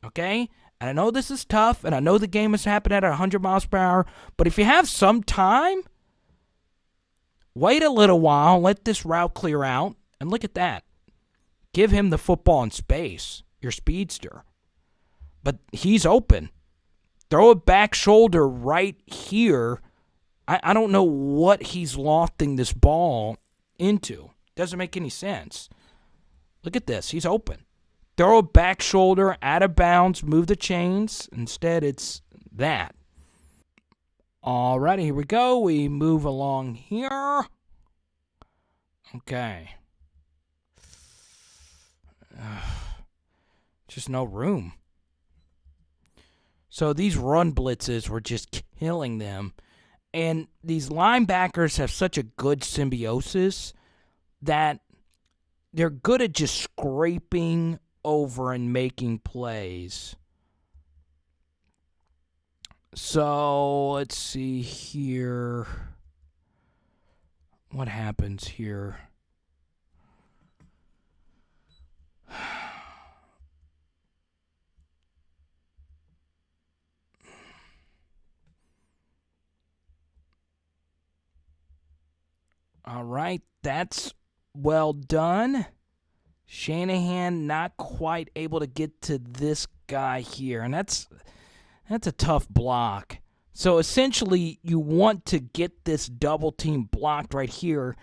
Okay? And I know this is tough, and I know the game is happening at 100 miles per hour, but if you have some time, wait a little while, let this route clear out, and look at that. Give him the football in space, your speedster. But he's open. Throw a back shoulder right here. I don't know what he's lofting this ball into. Doesn't make any sense. Look at this. He's open. Throw a back shoulder, out of bounds, move the chains. Instead, it's that. Alrighty, here we go. We move along here. Okay. Just no room. So these run blitzes were just killing them. And these linebackers have such a good symbiosis that they're good at just scraping over and making plays. So let's see here. What happens here? All right, that's well done. Shanahan not quite able to get to this guy here, and that's a tough block. So essentially, you want to get this double team blocked right here,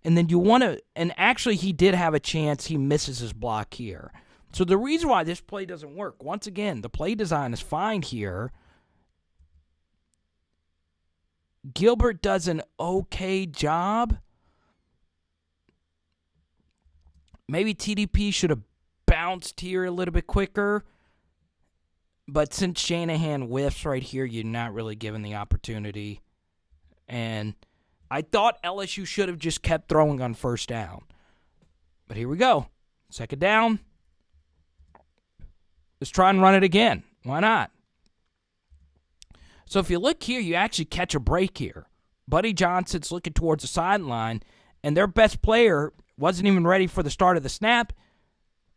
and then you want to, and actually he did have a chance. He misses his block here. So the reason why this play doesn't work, once again, the play design is fine here. Gilbert does an okay job. Maybe TDP should have bounced here a little bit quicker. But since Shanahan whiffs right here, you're not really given the opportunity. And I thought LSU should have just kept throwing on first down. But here we go. 2nd down. Let's try and run it again. Why not? So if you look here, you actually catch a break here. Buddy Johnson's looking towards the sideline, and their best player wasn't even ready for the start of the snap.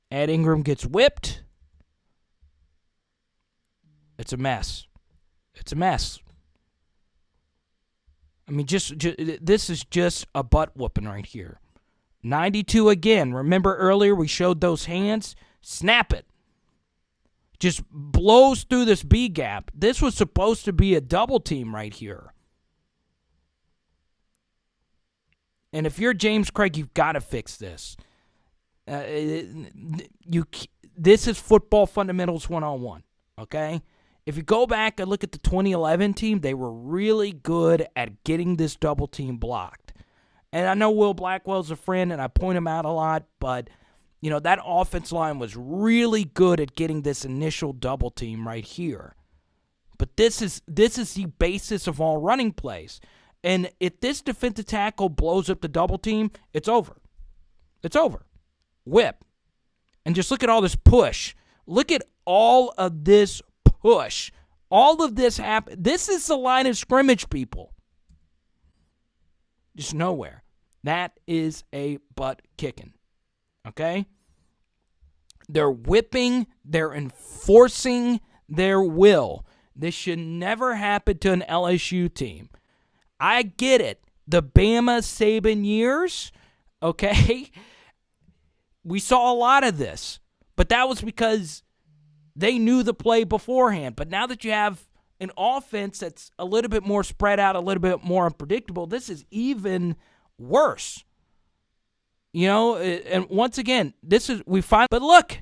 Ed Ingram gets whipped. It's a mess. It's a mess. I mean, this is just a butt whooping right here. 92 again. Remember earlier we showed those hands? Snap it. Just blows through this B gap. This was supposed to be a double team right here. And if you're James Craig, you've got to fix this. This is football fundamentals 101, okay? If you go back and look at the 2011 team, they were really good at getting this double team blocked. And I know Will Blackwell's a friend, and I point him out a lot, but you know that offense line was really good at getting this initial double team right here. But this is the basis of all running plays. And if this defensive tackle blows up the double team, it's over. It's over. Whip. And just look at all this push. Look at all of this push. All of this happen. This is the line of scrimmage, people. Just nowhere. That is a butt kicking. Okay? They're whipping. They're enforcing their will. This should never happen to an LSU team. I get it. The Bama Saban years, okay? We saw a lot of this. But that was because they knew the play beforehand. But now that you have an offense that's a little bit more spread out, a little bit more unpredictable, this is even worse. You know, and once again, but look,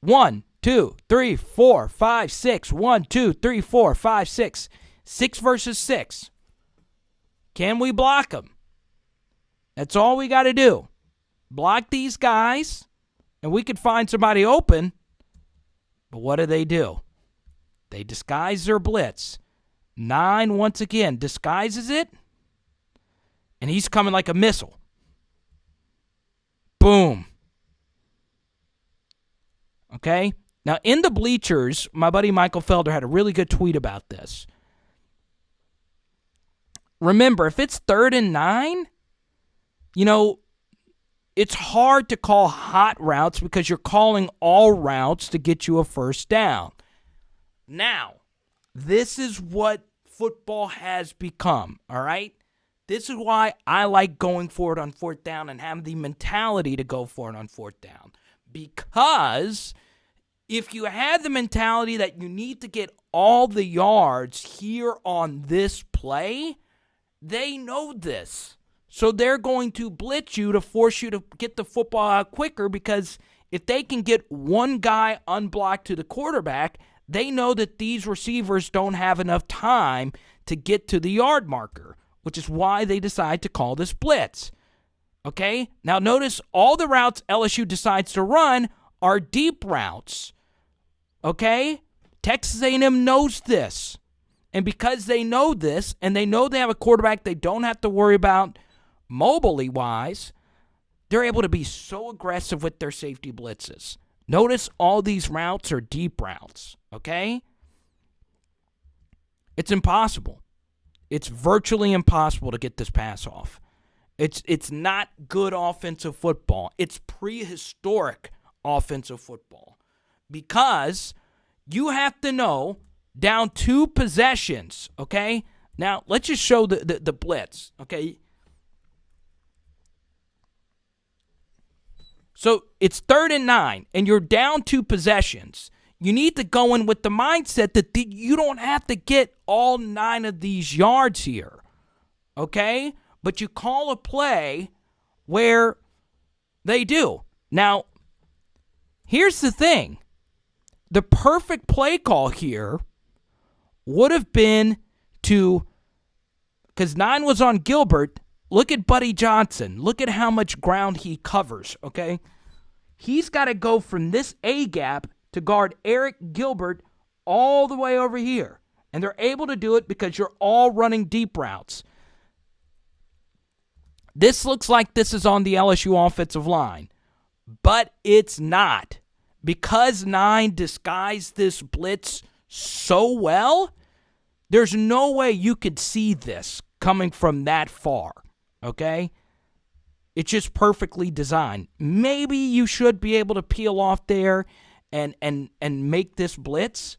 1, 2, 3, 4, 5, 6. 1, 2, 3, 4, 5, 6. 6 versus 6. Can we block them? That's all we got to do. Block these guys, and we could find somebody open. But what do? They disguise their blitz. 9, once again, disguises it, and he's coming like a missile. Boom. Okay? Now, in the bleachers, my buddy Michael Felder had a really good tweet about this. Remember, if it's 3rd and 9, it's hard to call hot routes because you're calling all routes to get you a first down. Now, this is what football has become, all right? This is why I like going for it on 4th down and having the mentality to go for it on 4th down. Because if you have the mentality that you need to get all the yards here on this play, they know this. So they're going to blitz you to force you to get the football out quicker, because if they can get one guy unblocked to the quarterback, they know that these receivers don't have enough time to get to the yard marker, which is why they decide to call this blitz. Okay? Now notice all the routes LSU decides to run are deep routes. Okay? Texas A&M knows this. And because they know this, and they know they have a quarterback they don't have to worry about mobility-wise, they're able to be so aggressive with their safety blitzes. Notice all these routes are deep routes, okay? It's impossible. It's virtually impossible to get this pass off. It's not good offensive football. It's prehistoric offensive football. Because you have to know down 2 possessions, okay? Now, let's just show the blitz, okay? So it's 3rd and 9, and you're down 2 possessions. You need to go in with the mindset that you don't have to get all 9 of these yards here, okay? But you call a play where they do. Now, here's the thing. The perfect play call here would have been to, because 9 was on Gilbert. Look at Buddy Johnson. Look at how much ground he covers, okay? He's got to go from this A gap to guard Eric Gilbert all the way over here. And they're able to do it because you're all running deep routes. This looks like this is on the LSU offensive line, but it's not. Because 9 disguised this blitz so well, there's no way you could see this coming from that far, okay? It's just perfectly designed. Maybe you should be able to peel off there and make this blitz.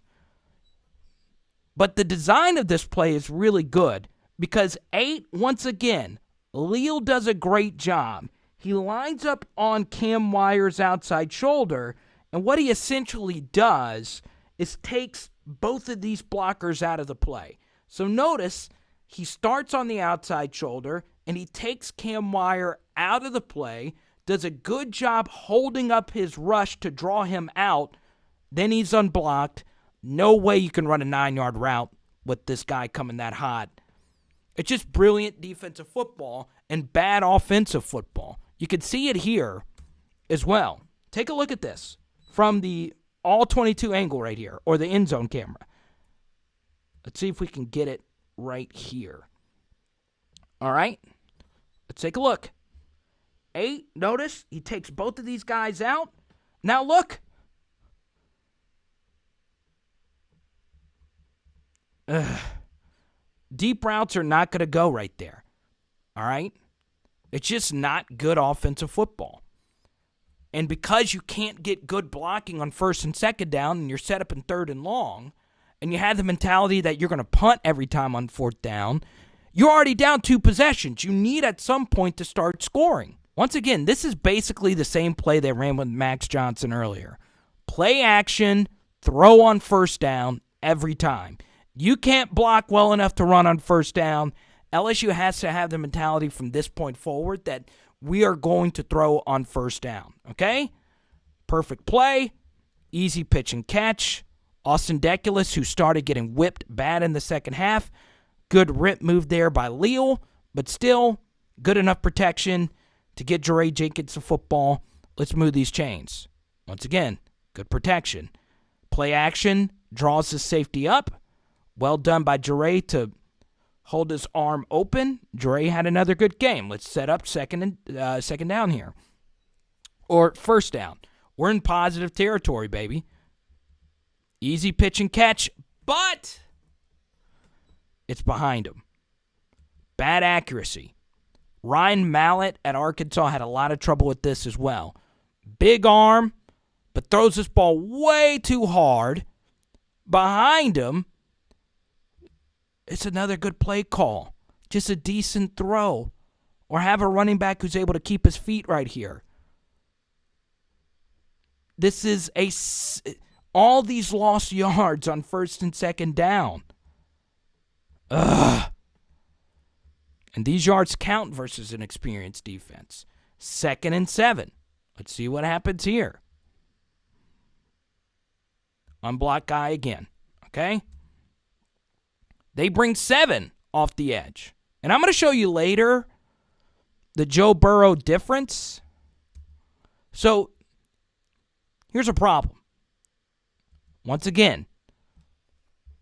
But the design of this play is really good because 8, once again, Leal does a great job. He lines up on Cam Wire's outside shoulder, and what he essentially does is takes both of these blockers out of the play. So notice he starts on the outside shoulder, and he takes Cam Wire out of the play, does a good job holding up his rush to draw him out, then he's unblocked. No way you can run a 9-yard route with this guy coming that hot. It's just brilliant defensive football and bad offensive football. You can see it here as well. Take a look at this from the all-22 angle right here, or the end zone camera. Let's see if we can get it right here. All right? Let's take a look. 8, notice, he takes both of these guys out. Now look. Deep routes are not going to go right there. All right? It's just not good offensive football. And because you can't get good blocking on 1st and 2nd down, and you're set up in 3rd and long, and you have the mentality that you're going to punt every time on 4th down, you're already down 2 possessions. You need at some point to start scoring. Once again, this is basically the same play they ran with Max Johnson earlier. Play action, throw on 1st down every time. You can't block well enough to run on 1st down. LSU has to have the mentality from this point forward that we are going to throw on 1st down, okay? Perfect play. Easy pitch and catch. Austin Deculus, who started getting whipped bad in the second half. Good rip move there by Leal, but still good enough protection to get Jaray Jenkins the football. Let's move these chains. Once again, good protection. Play action, draws the safety up. Well done by Jaray to hold his arm open. Jaray had another good game. Let's set up second down here. Or first down. We're in positive territory, baby. Easy pitch and catch, but it's behind him. Bad accuracy. Ryan Mallett at Arkansas had a lot of trouble with this as well. Big arm, but throws this ball way too hard. Behind him, it's another good play call. Just a decent throw. Or have a running back who's able to keep his feet right here. This is all these lost yards on first and second down. Ugh. And these yards count versus an experienced defense. 2nd and 7. Let's see what happens here. Unblocked guy again. Okay? They bring 7 off the edge. And I'm going to show you later the Joe Burrow difference. So, here's a problem. Once again,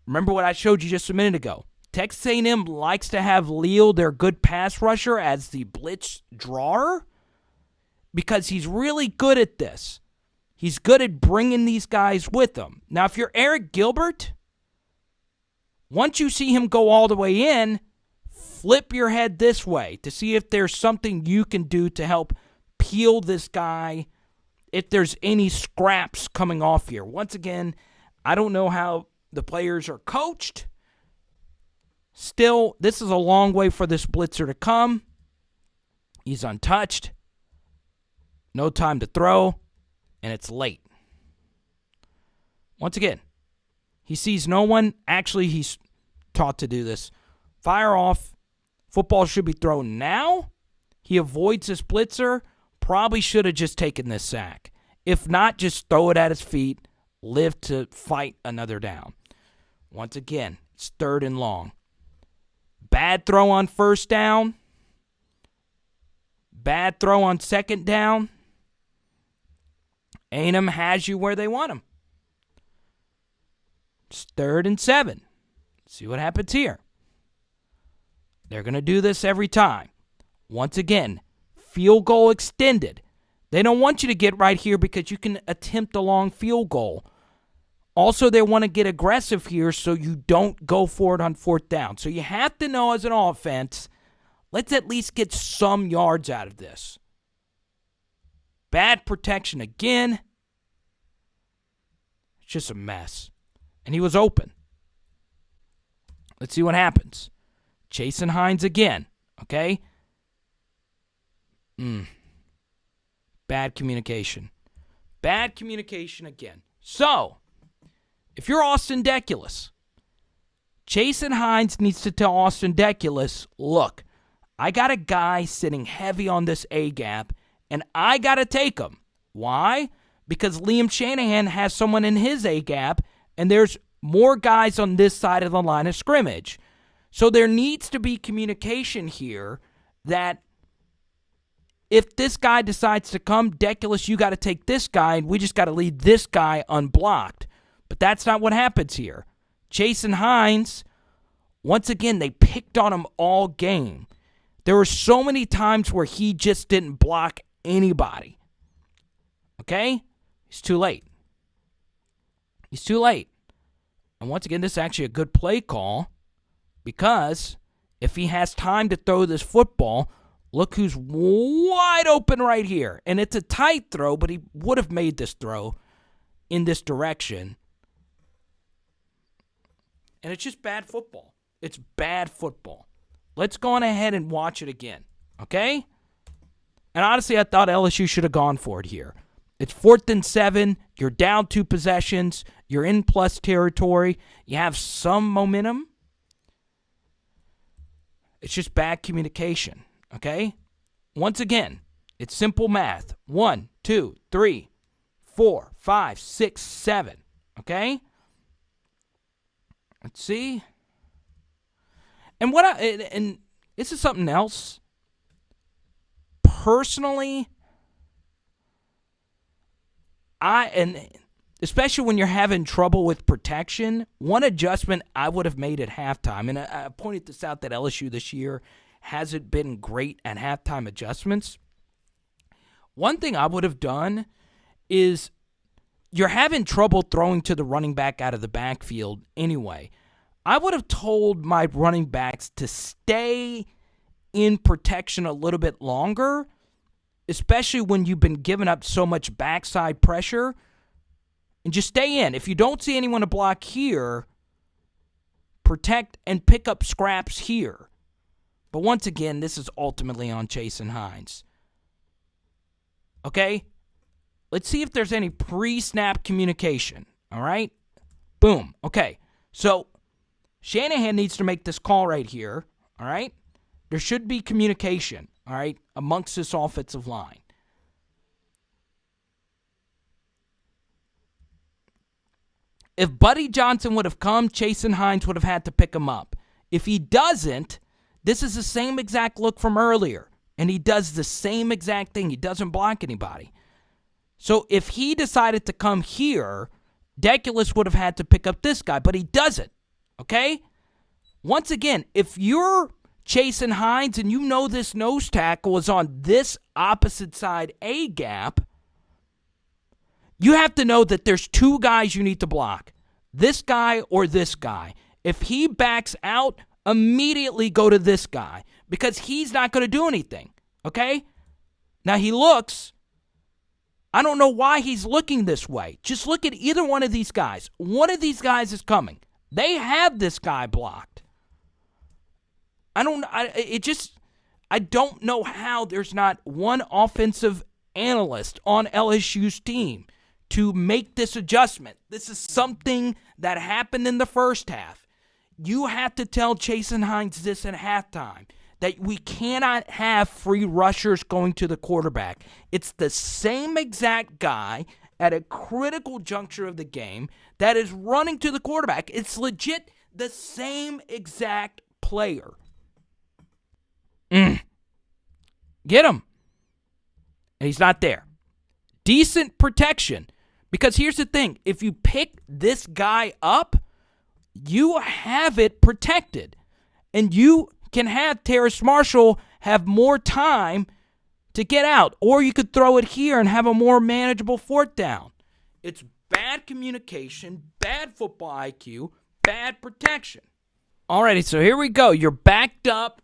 remember what I showed you just a minute ago. Texas A&M likes to have Leal, their good pass rusher, as the blitz drawer because he's really good at this. He's good at bringing these guys with him. Now, if you're Eric Gilbert, once you see him go all the way in, flip your head this way to see if there's something you can do to help peel this guy, if there's any scraps coming off here. Once again, I don't know how the players are coached. Still, this is a long way for this blitzer to come. He's untouched. No time to throw, and it's late. Once again, he sees no one. Actually, he's taught to do this. Fire off. Football should be thrown now. He avoids this blitzer. Probably should have just taken this sack. If not, just throw it at his feet. Live to fight another down. Once again, it's 3rd and long. Bad throw on first down. Bad throw on second down. A&M has you where they want him. It's 3rd and 7. See what happens here. They're going to do this every time. Once again, field goal extended. They don't want you to get right here because you can attempt a long field goal. Also, they want to get aggressive here so you don't go for it on 4th down. So you have to know as an offense, let's at least get some yards out of this. Bad protection again. It's just a mess. And he was open. Let's see what happens. Chasing Hines again. Okay? Bad communication. Bad communication again. So, if you're Austin Deculus, Jason Hines needs to tell Austin Deculus, look, I got a guy sitting heavy on this A-gap, and I got to take him. Why? Because Liam Shanahan has someone in his A-gap, and there's more guys on this side of the line of scrimmage. So there needs to be communication here that if this guy decides to come, Deculus, you got to take this guy, and we just got to leave this guy unblocked. But that's not what happens here. Jason Hines, once again, they picked on him all game. There were so many times where he just didn't block anybody. Okay? He's too late. He's too late. And once again, this is actually a good play call because if he has time to throw this football, look who's wide open right here. And it's a tight throw, but he would have made this throw in this direction. And it's just bad football. It's bad football. Let's go on ahead and watch it again, okay? And honestly, I thought LSU should have gone for it here. It's 4th and 7. You're down 2 possessions. You're in plus territory. You have some momentum. It's just bad communication, okay? Once again, it's simple math. 1, 2, 3, 4, 5, 6, 7. Okay? Let's see. And and this is something else. Personally, and especially when you're having trouble with protection, one adjustment I would have made at halftime, and I pointed this out that LSU this year hasn't been great at halftime adjustments. One thing I would have done is, you're having trouble throwing to the running back out of the backfield anyway. I would have told my running backs to stay in protection a little bit longer, especially when you've been giving up so much backside pressure, and just stay in. If you don't see anyone to block here, protect and pick up scraps here. But once again, this is ultimately on Chase and Hines. Okay? Let's see if there's any pre-snap communication. All right? Boom. Okay. So Shanahan needs to make this call right here. All right? There should be communication, all right, amongst this offensive line. If Buddy Johnson would have come, Chase and Hines would have had to pick him up. If he doesn't, this is the same exact look from earlier, and he does the same exact thing. He doesn't block anybody. So if he decided to come here, Deculus would have had to pick up this guy, but he doesn't, okay? Once again, if you're Chase and Hines and you know this nose tackle is on this opposite side A gap, you have to know that there's two guys you need to block, this guy or this guy. If he backs out, immediately go to this guy because he's not going to do anything, okay? Now he looks, I don't know why he's looking this way. Just look at either one of these guys. One of these guys is coming. They have this guy blocked. I don't know how there's not one offensive analyst on LSU's team to make this adjustment. This is something that happened in the first half. You have to tell Chase and Hines this at halftime, that we cannot have free rushers going to the quarterback. It's the same exact guy at a critical juncture of the game that is running to the quarterback. It's legit the same exact player. Get him. And he's not there. Decent protection. Because here's the thing. If you pick this guy up, you have it protected. And you can have Terrace Marshall have more time to get out. Or you could throw it here and have a more manageable fourth down. It's bad communication, bad football IQ, bad protection. Alrighty, so here we go. You're backed up.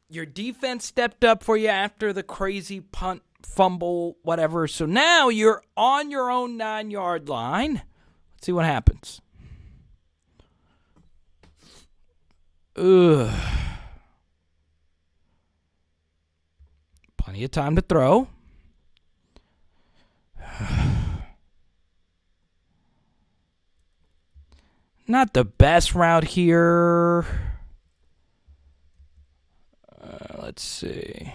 Your defense stepped up for you after the crazy punt, fumble, whatever. So now you're on your own 9-yard line. Let's see what happens. Plenty of time to throw. Not the best route here. Let's see.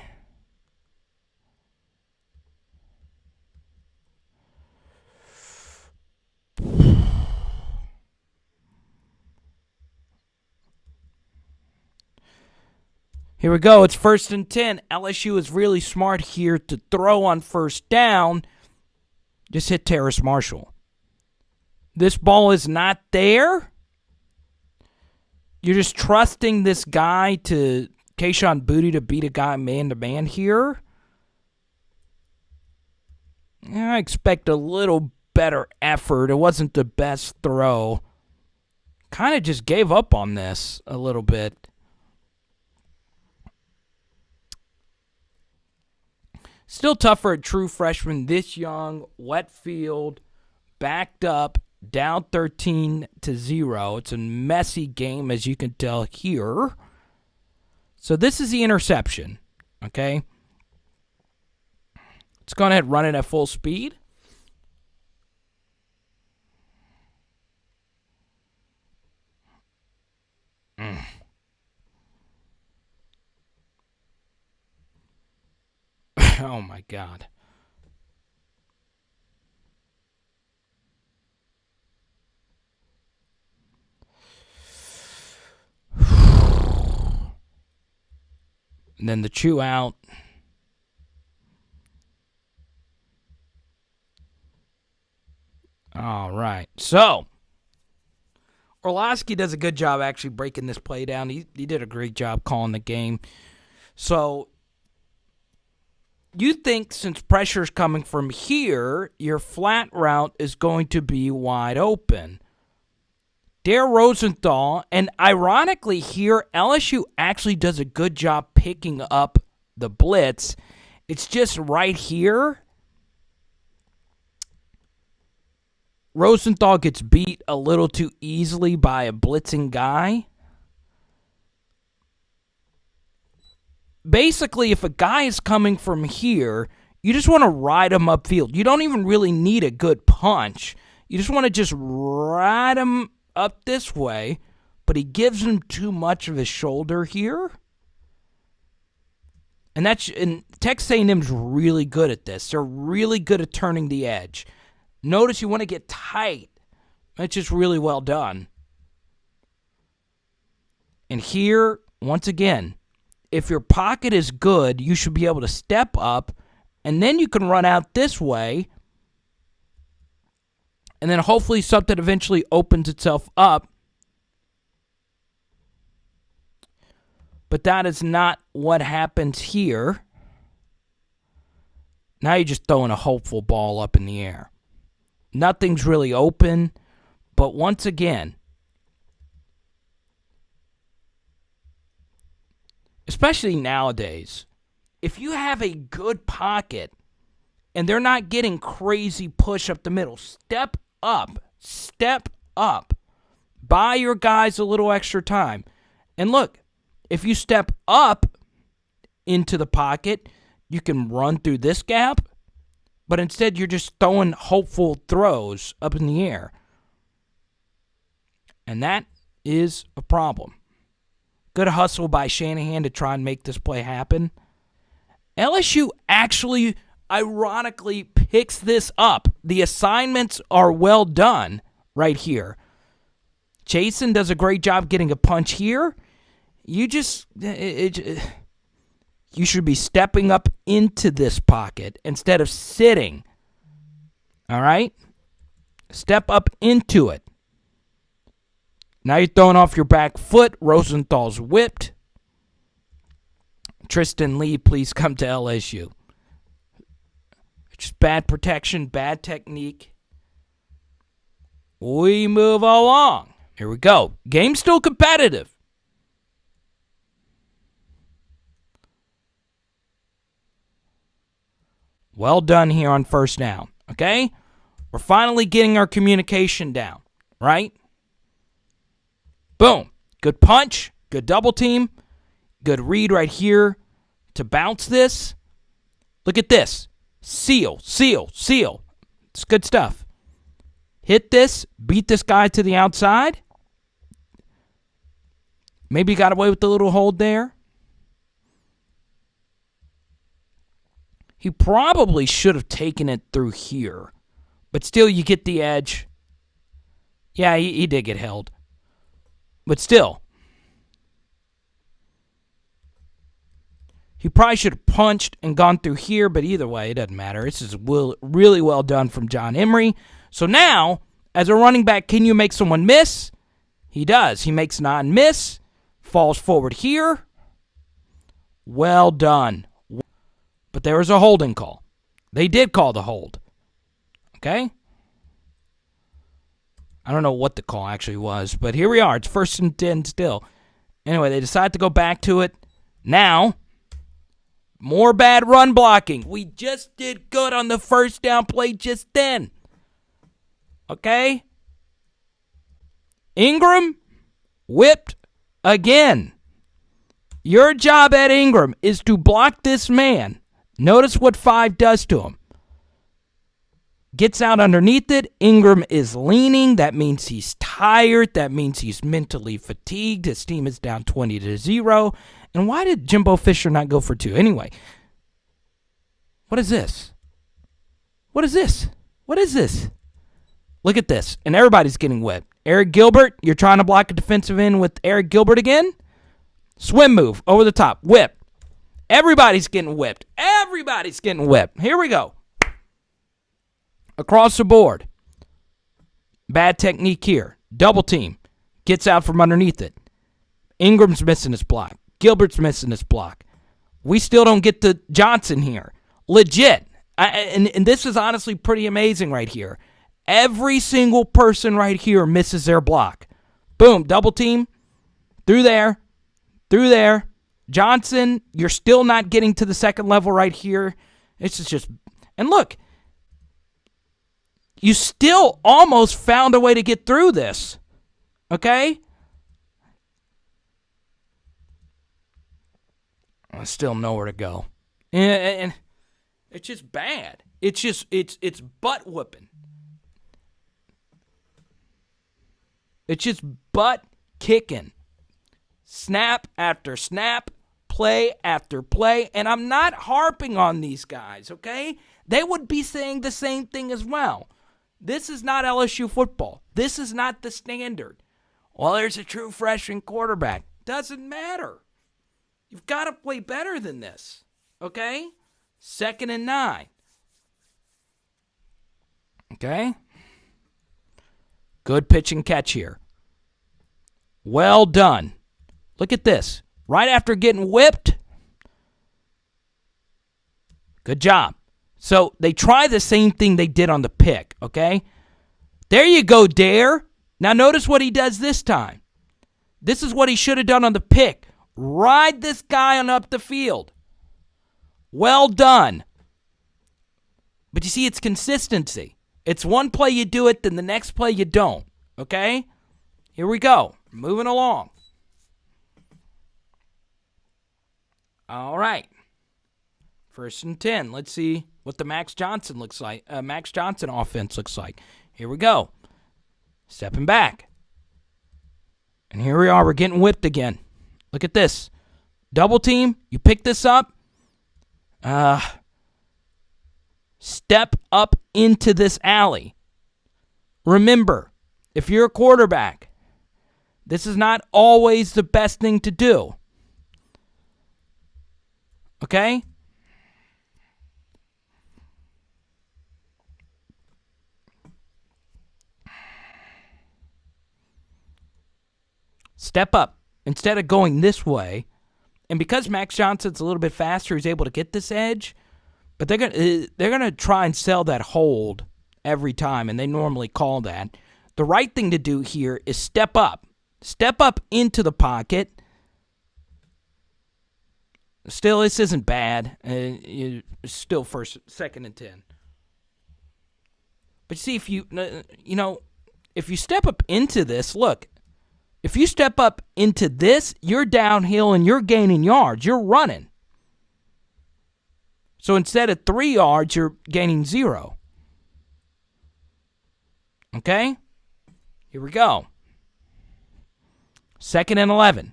Here we go. It's 1st and 10. LSU is really smart here to throw on first down. Just hit Terrace Marshall. This ball is not there. You're just trusting this guy to Kayshon Boutte to beat a guy man-to-man here. I expect a little better effort. It wasn't the best throw. Kind of just gave up on this a little bit. Still tough for a true freshman this young, wet field, backed up, down 13-0. It's a messy game, as you can tell here. So this is the interception, okay? Let's go ahead and run it at full speed. Oh, my God. And then the chew out. All right. So, Orlowski does a good job actually breaking this play down. He did a great job calling the game. So, you think since pressure's coming from here, your flat route is going to be wide open. Dare Rosenthal, and ironically here, LSU actually does a good job picking up the blitz. It's just right here. Rosenthal gets beat a little too easily by a blitzing guy. Basically, if a guy is coming from here, you just want to ride him upfield. You don't even really need a good punch. You just want to just ride him up this way, but he gives him too much of his shoulder here. And Texas A&M's really good at this. They're really good at turning the edge. Notice you want to get tight. That's just really well done. And here, once again, if your pocket is good, you should be able to step up, and then you can run out this way, and then hopefully something eventually opens itself up. But that is not what happens here. Now you're just throwing a hopeful ball up in the air. Nothing's really open, but once again, especially nowadays, if you have a good pocket and they're not getting crazy push up the middle, step up. Buy your guys a little extra time. And look, if you step up into the pocket, you can run through this gap. But instead, you're just throwing hopeful throws up in the air. And that is a problem. Good hustle by Shanahan to try and make this play happen. LSU actually, ironically, picks this up. The assignments are well done right here. Jason does a great job getting a punch here. You should be stepping up into this pocket instead of sitting. All right? Step up into it. Now you're throwing off your back foot. Rosenthal's whipped. Tristan Lee, please come to LSU. Just bad protection, bad technique. We move along. Here we go. Game's still competitive. Well done here on first down, okay? We're finally getting our communication down, right? Boom. Good punch, good double team, good read right here to bounce this. Look at this. Seal. It's good stuff. Hit this, beat this guy to the outside. Maybe got away with the little hold there. He probably should have taken it through here. But still, you get the edge. Yeah, he did get held. But still. He probably should have punched and gone through here, but either way, it doesn't matter. This is really well done from John Emery. So now, as a running back, can you make someone miss? He does. He makes non-miss. Falls forward here. Well done. But there was a holding call. They did call the hold. Okay? I don't know what the call actually was, but here we are. It's 1st and 10 still. Anyway, they decide to go back to it. Now, more bad run blocking. We just did good on the first down play just then. Okay? Ingram whipped again. Your job at Ingram is to block this man. Notice what 5 does to him. Gets out underneath it. Ingram is leaning. That means he's tired. That means he's mentally fatigued. His team is down 20-0. And why did Jimbo Fisher not go for 2? Anyway, what is this? What is this? What is this? Look at this. And everybody's getting whipped. Eric Gilbert, you're trying to block a defensive end with Eric Gilbert again? Swim move over the top. Whip. Everybody's getting whipped. Everybody's getting whipped. Here we go. Across the board. Bad technique here. Double team. Gets out from underneath it. Ingram's missing his block. Gilbert's missing his block. We still don't get to Johnson here. Legit. And this is honestly pretty amazing right here. Every single person right here misses their block. Boom. Double team. Through there. Through there. Johnson, you're still not getting to the second level right here. This is just... And look, you still almost found a way to get through this. Okay? I still nowhere to go. And it's just bad. It's just, it's butt whooping. It's just butt kicking. Snap after snap. Play after play, and I'm not harping on these guys, okay? They would be saying the same thing as well. This is not LSU football. This is not the standard. Well, there's a true freshman quarterback. Doesn't matter. You've got to play better than this, okay? 2nd and 9. Okay? Good pitch and catch here. Well done. Look at this. Right after getting whipped. Good job. So they try the same thing they did on the pick, okay? There you go, Dare. Now notice what he does this time. This is what he should have done on the pick. Ride this guy on up the field. Well done. But you see, it's consistency. It's one play you do it, then the next play you don't, okay? Here we go. Moving along. All right. 1st and 10. Let's see what the Max Johnson looks like. Max Johnson offense looks like. Here we go. Stepping back. And here we are. We're getting whipped again. Look at this. Double team. You pick this up. Step up into this alley. Remember, if you're a quarterback, this is not always the best thing to do. Okay? Step up instead of going this way. And because Max Johnson's a little bit faster, he's able to get this edge. But they're gonna try and sell that hold every time, and they normally call that. The right thing to do here is step up. Step up into the pocket. Still, this isn't bad. Still 2nd and 10. But see, if if you step up into this, look, if you step up into this, you're downhill and you're gaining yards. You're running. So instead of 3 yards, you're gaining 0. Okay? Here we go. 2nd and 11.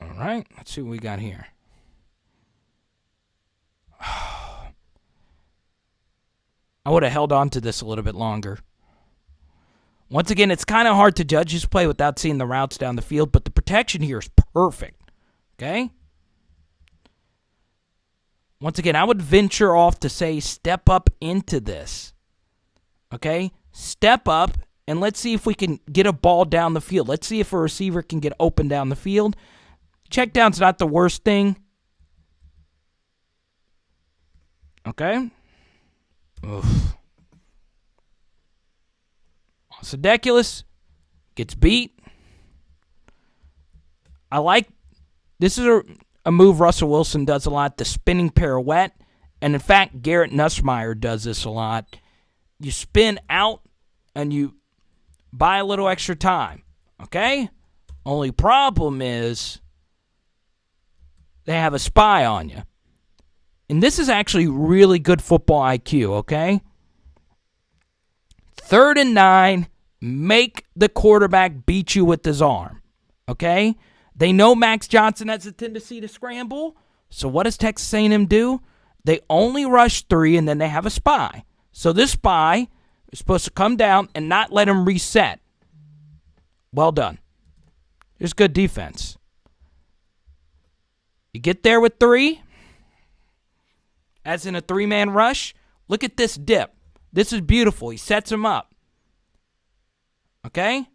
All right, let's see what we got here. I would have held on to this a little bit longer. Once again, it's kind of hard to judge this play without seeing the routes down the field, but the protection here is perfect. Okay? Once again, I would venture off to say step up into this. Okay? Step up, and let's see if we can get a ball down the field. Let's see if a receiver can get open down the field. Check down's not the worst thing. Okay? Oof. So Deculus gets beat. I like, this is a move Russell Wilson does a lot, the spinning pirouette. And in fact, Garrett Nussmeier does this a lot. You spin out and you buy a little extra time. Okay? Only problem is they have a spy on you. And this is actually really good football IQ, okay? 3rd and 9, make the quarterback beat you with his arm, okay? They know Max Johnson has a tendency to scramble, so what does Texas A&M do? They only rush 3, and then they have a spy. So this spy is supposed to come down and not let him reset. Well done. Here's good defense. You get there with 3, as in a 3-man rush. Look at this dip. This is beautiful. He sets him up. Okay?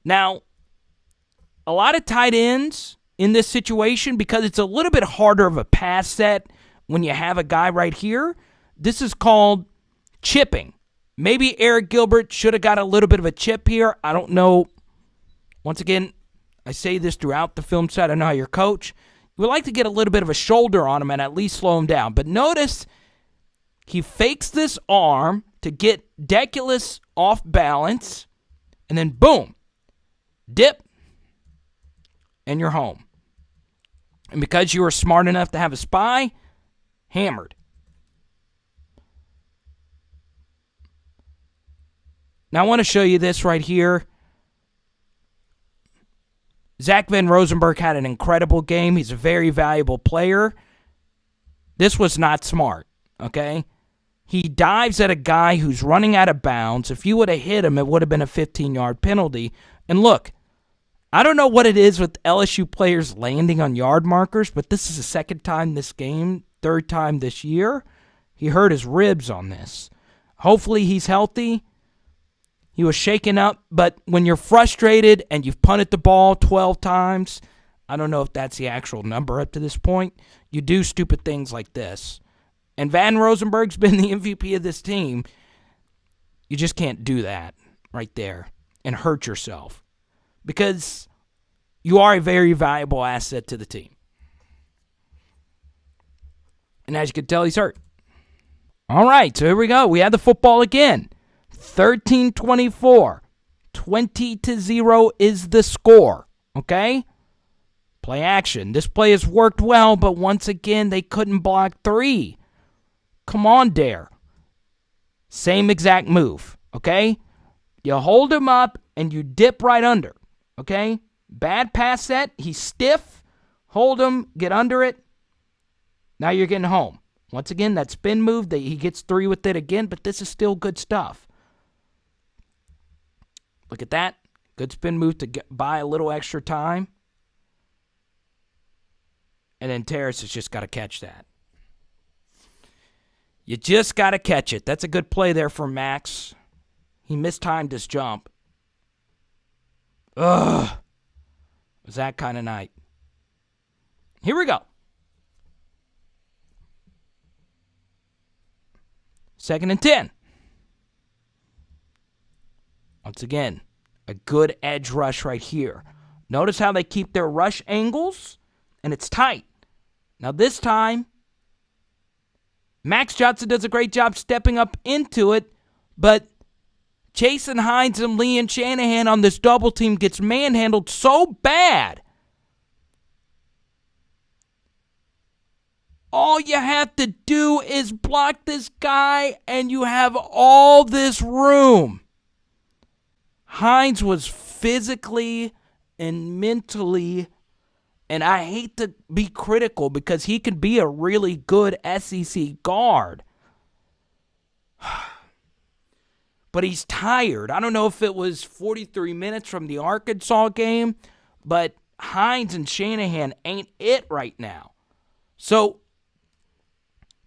Now, a lot of tight ends in this situation, because it's a little bit harder of a pass set when you have a guy right here, this is called chipping. Maybe Eric Gilbert should have got a little bit of a chip here. I don't know. Once again, I say this throughout the film set. I know how you're coach. You would like to get a little bit of a shoulder on him and at least slow him down. But notice he fakes this arm to get Deculus off balance, and then boom, dip, and you're home. And because you were smart enough to have a spy, hammered. Now I want to show you this right here. Zach Van Rosenberg had an incredible game. He's a very valuable player. This was not smart, okay? He dives at a guy who's running out of bounds. If you would have hit him, it would have been a 15-yard penalty. And look, I don't know what it is with LSU players landing on yard markers, but this is the second time this game, third time this year. He hurt his ribs on this. Hopefully he's healthy. He was shaken up, but when you're frustrated and you've punted the ball 12 times, I don't know if that's the actual number up to this point, you do stupid things like this. And Van Rosenberg's been the MVP of this team. You just can't do that right there and hurt yourself, because you are a very valuable asset to the team. And as you can tell, he's hurt. All right, so here we go. We have the football again. 13-24. 20-0 is the score. Okay? Play action. This play has worked well, but once again, they couldn't block 3. Come on, Dare. Same exact move. Okay? You hold him up and you dip right under. Okay? Bad pass set. He's stiff. Hold him. Get under it. Now you're getting home. Once again, that spin move, he gets 3 with it again, but this is still good stuff. Look at that. Good spin move to buy a little extra time. And then Terrace has just got to catch that. You just got to catch it. That's a good play there for Max. He mistimed his jump. Ugh. It was that kind of night. Here we go. 2nd and 10. Once again, a good edge rush right here. Notice how they keep their rush angles, and it's tight. Now this time, Max Johnson does a great job stepping up into it, but Jason Hines and Leon Shanahan on this double team gets manhandled so bad. All you have to do is block this guy, and you have all this room. Hines was physically and mentally, and I hate to be critical because he could be a really good SEC guard. But he's tired. I don't know if it was 43 minutes from the Arkansas game, but Hines and Shanahan ain't it right now. So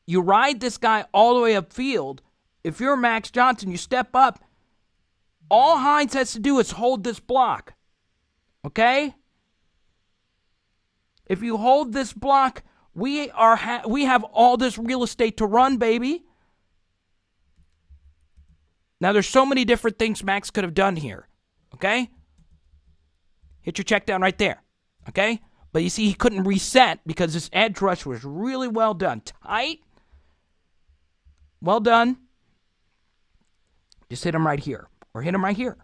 you ride this guy all the way upfield. If you're Max Johnson, you step up. All Hines has to do is hold this block. Okay? If you hold this block, we have all this real estate to run, baby. Now, there's so many different things Max could have done here. Okay? Hit your check down right there. Okay? But you see, he couldn't reset because this edge rush was really well done. Tight. Well done. Just hit him right here. Or hit him right here.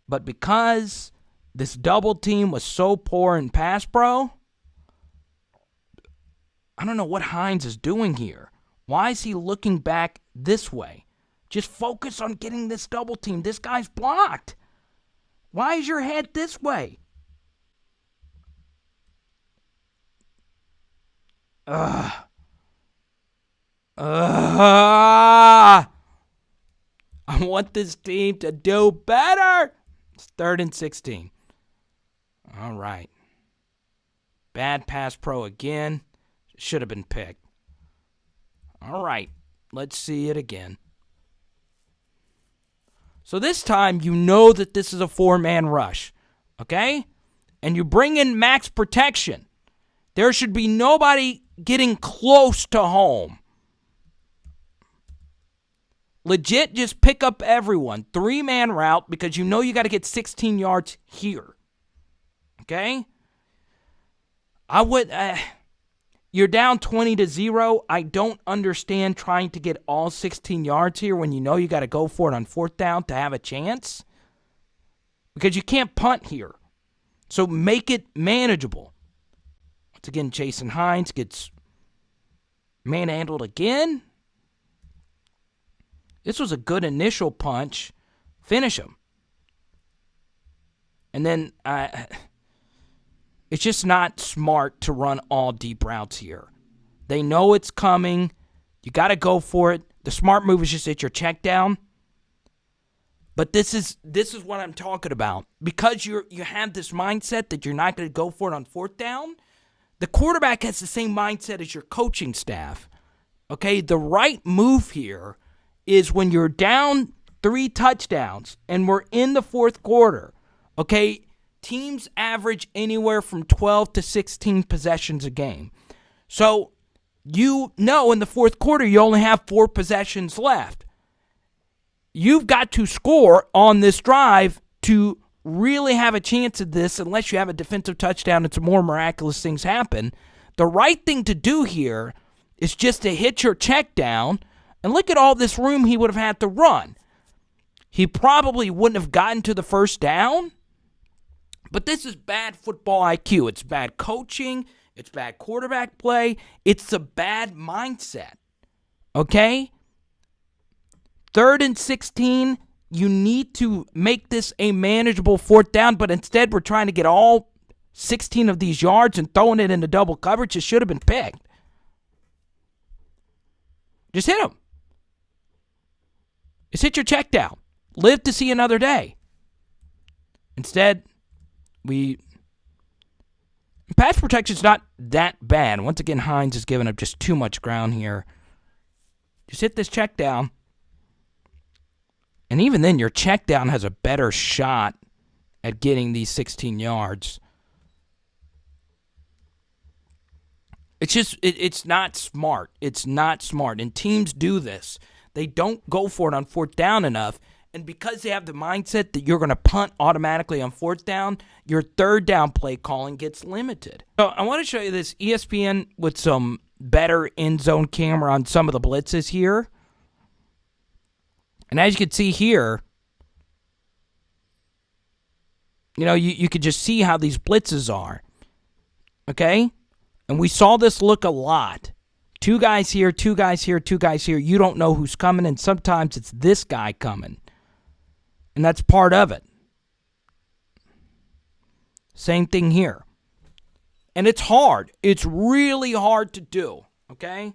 But because this double team was so poor in pass pro, I don't know what Hines is doing here. Why is he looking back this way? Just focus on getting this double team. This guy's blocked. Why is your head this way? I want this team to do better. It's 3rd and 16. All right. Bad pass pro again. Should have been picked. All right. Let's see it again. So this time, you know that this is a 4-man rush. Okay? And you bring in max protection. There should be nobody getting close to home. Legit, just pick up everyone. 3-man route because you know you got to get 16 yards here. Okay? You're down 20-0. I don't understand trying to get all 16 yards here when you know you got to go for it on 4th down to have a chance. Because you can't punt here. So make it manageable. Once again, Jason Hines gets manhandled again. This was a good initial punch. Finish him. And then it's just not smart to run all deep routes here. They know it's coming. You got to go for it. The smart move is just hit your check down. But this is what I'm talking about. Because you have this mindset that you're not going to go for it on 4th down, the quarterback has the same mindset as your coaching staff. Okay, the right move here is when you're down 3 touchdowns and we're in the 4th quarter, okay, teams average anywhere from 12 to 16 possessions a game. So you know in the 4th quarter you only have 4 possessions left. You've got to score on this drive to really have a chance at this unless you have a defensive touchdown and some more miraculous things happen. The right thing to do here is just to hit your check down. And look at all this room he would have had to run. He probably wouldn't have gotten to the 1st down. But this is bad football IQ. It's bad coaching. It's bad quarterback play. It's a bad mindset. Okay? 3rd and 16, you need to make this a manageable 4th down. But instead, we're trying to get all 16 of these yards and throwing it into double coverage. It should have been picked. Just hit him. Just hit your check down. Live to see another day. Instead, pass protection's not that bad. Once again, Hines is giving up just too much ground here. Just hit this check down. And even then, your check down has a better shot at getting these 16 yards. It's just, it's not smart. It's not smart. And teams do this. They don't go for it on 4th down enough. And because they have the mindset that you're going to punt automatically on 4th down, your 3rd down play calling gets limited. So I want to show you this ESPN with some better end zone camera on some of the blitzes here. And as you can see here, you know, you could just see how these blitzes are. Okay? And we saw this look a lot. 2 guys here, 2 guys here, 2 guys here. You don't know who's coming, and sometimes it's this guy coming. And that's part of it. Same thing here. And it's hard. It's really hard to do. Okay?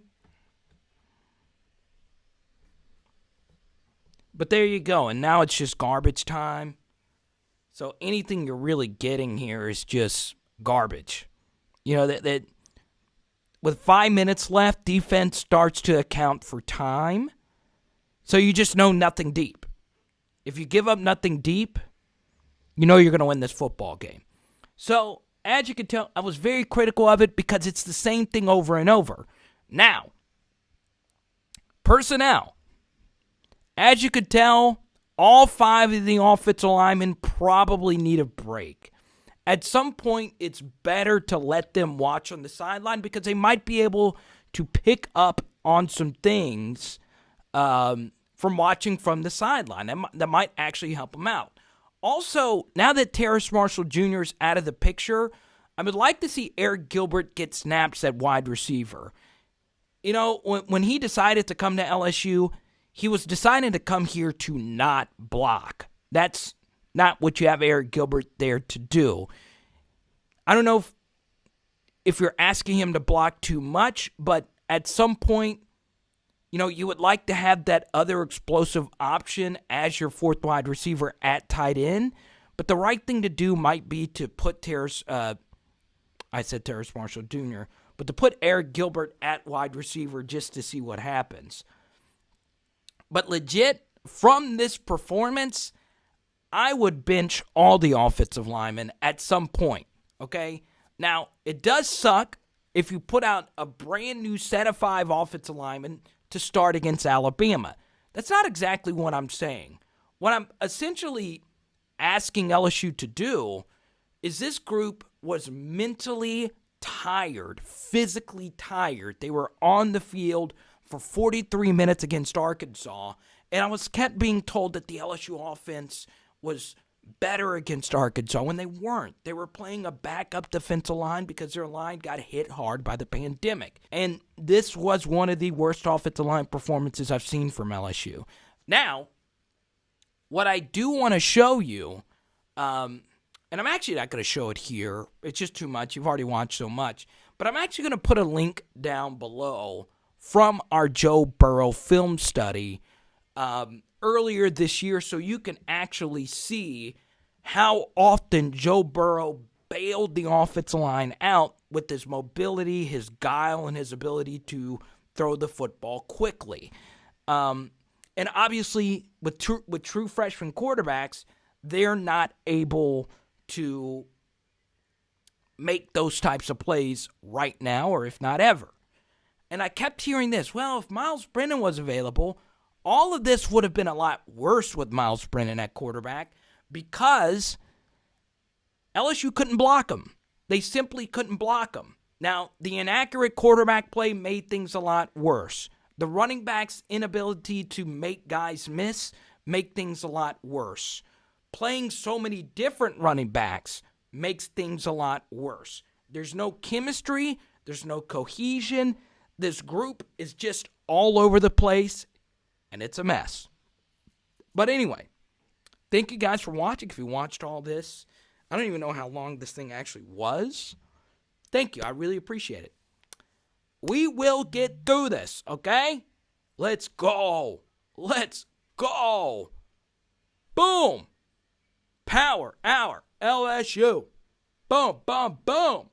But there you go. And now it's just garbage time. So anything you're really getting here is just garbage. You know, that with 5 minutes left, defense starts to account for time. So you just know nothing deep. If you give up nothing deep, you know you're going to win this football game. So, as you can tell, I was very critical of it because it's the same thing over and over. Now, personnel. As you could tell, all 5 of the offensive linemen probably need a break. At some point, it's better to let them watch on the sideline because they might be able to pick up on some things from watching from the sideline. That might actually help them out. Also, now that Terrace Marshall Jr. is out of the picture, I would like to see Eric Gilbert get snaps at wide receiver. You know, when he decided to come to LSU, he was deciding to come here to not block. That's not what you have Eric Gilbert there to do. I don't know if you're asking him to block too much, but at some point, you would like to have that other explosive option as your fourth wide receiver at tight end. But the right thing to do might be to put Terrace Marshall Jr., but to put Eric Gilbert at wide receiver just to see what happens. But legit, from this performance, I would bench all the offensive linemen at some point, okay? Now, it does suck if you put out a brand new set of 5 offensive linemen to start against Alabama. That's not exactly what I'm saying. What I'm essentially asking LSU to do is this group was mentally tired, physically tired. They were on the field for 43 minutes against Arkansas, and I was kept being told that the LSU offense was better against Arkansas when they weren't. They were playing a backup defensive line because their line got hit hard by the pandemic. And this was one of the worst offensive line performances I've seen from LSU. Now, what I do want to show you, and I'm actually not going to show it here. It's just too much. You've already watched so much. But I'm actually going to put a link down below from our Joe Burrow film study earlier this year so you can actually see how often Joe Burrow bailed the offensive line out with his mobility, his guile, and his ability to throw the football quickly. And obviously, with true freshman quarterbacks, they're not able to make those types of plays right now, or if not ever. And I kept hearing this, well, if Miles Brennan was available, all of this would have been a lot worse with Miles Brennan at quarterback because LSU couldn't block him. They simply couldn't block him. Now, the inaccurate quarterback play made things a lot worse. The running back's inability to make guys miss make things a lot worse. Playing so many different running backs makes things a lot worse. There's no chemistry. There's no cohesion. This group is just all over the place, and it's a mess. But anyway, thank you guys for watching. If you watched all this, I don't even know how long this thing actually was. Thank you. I really appreciate it. We will get through this, okay? Let's go. Let's go. Boom. Power Hour LSU. Boom, boom, boom.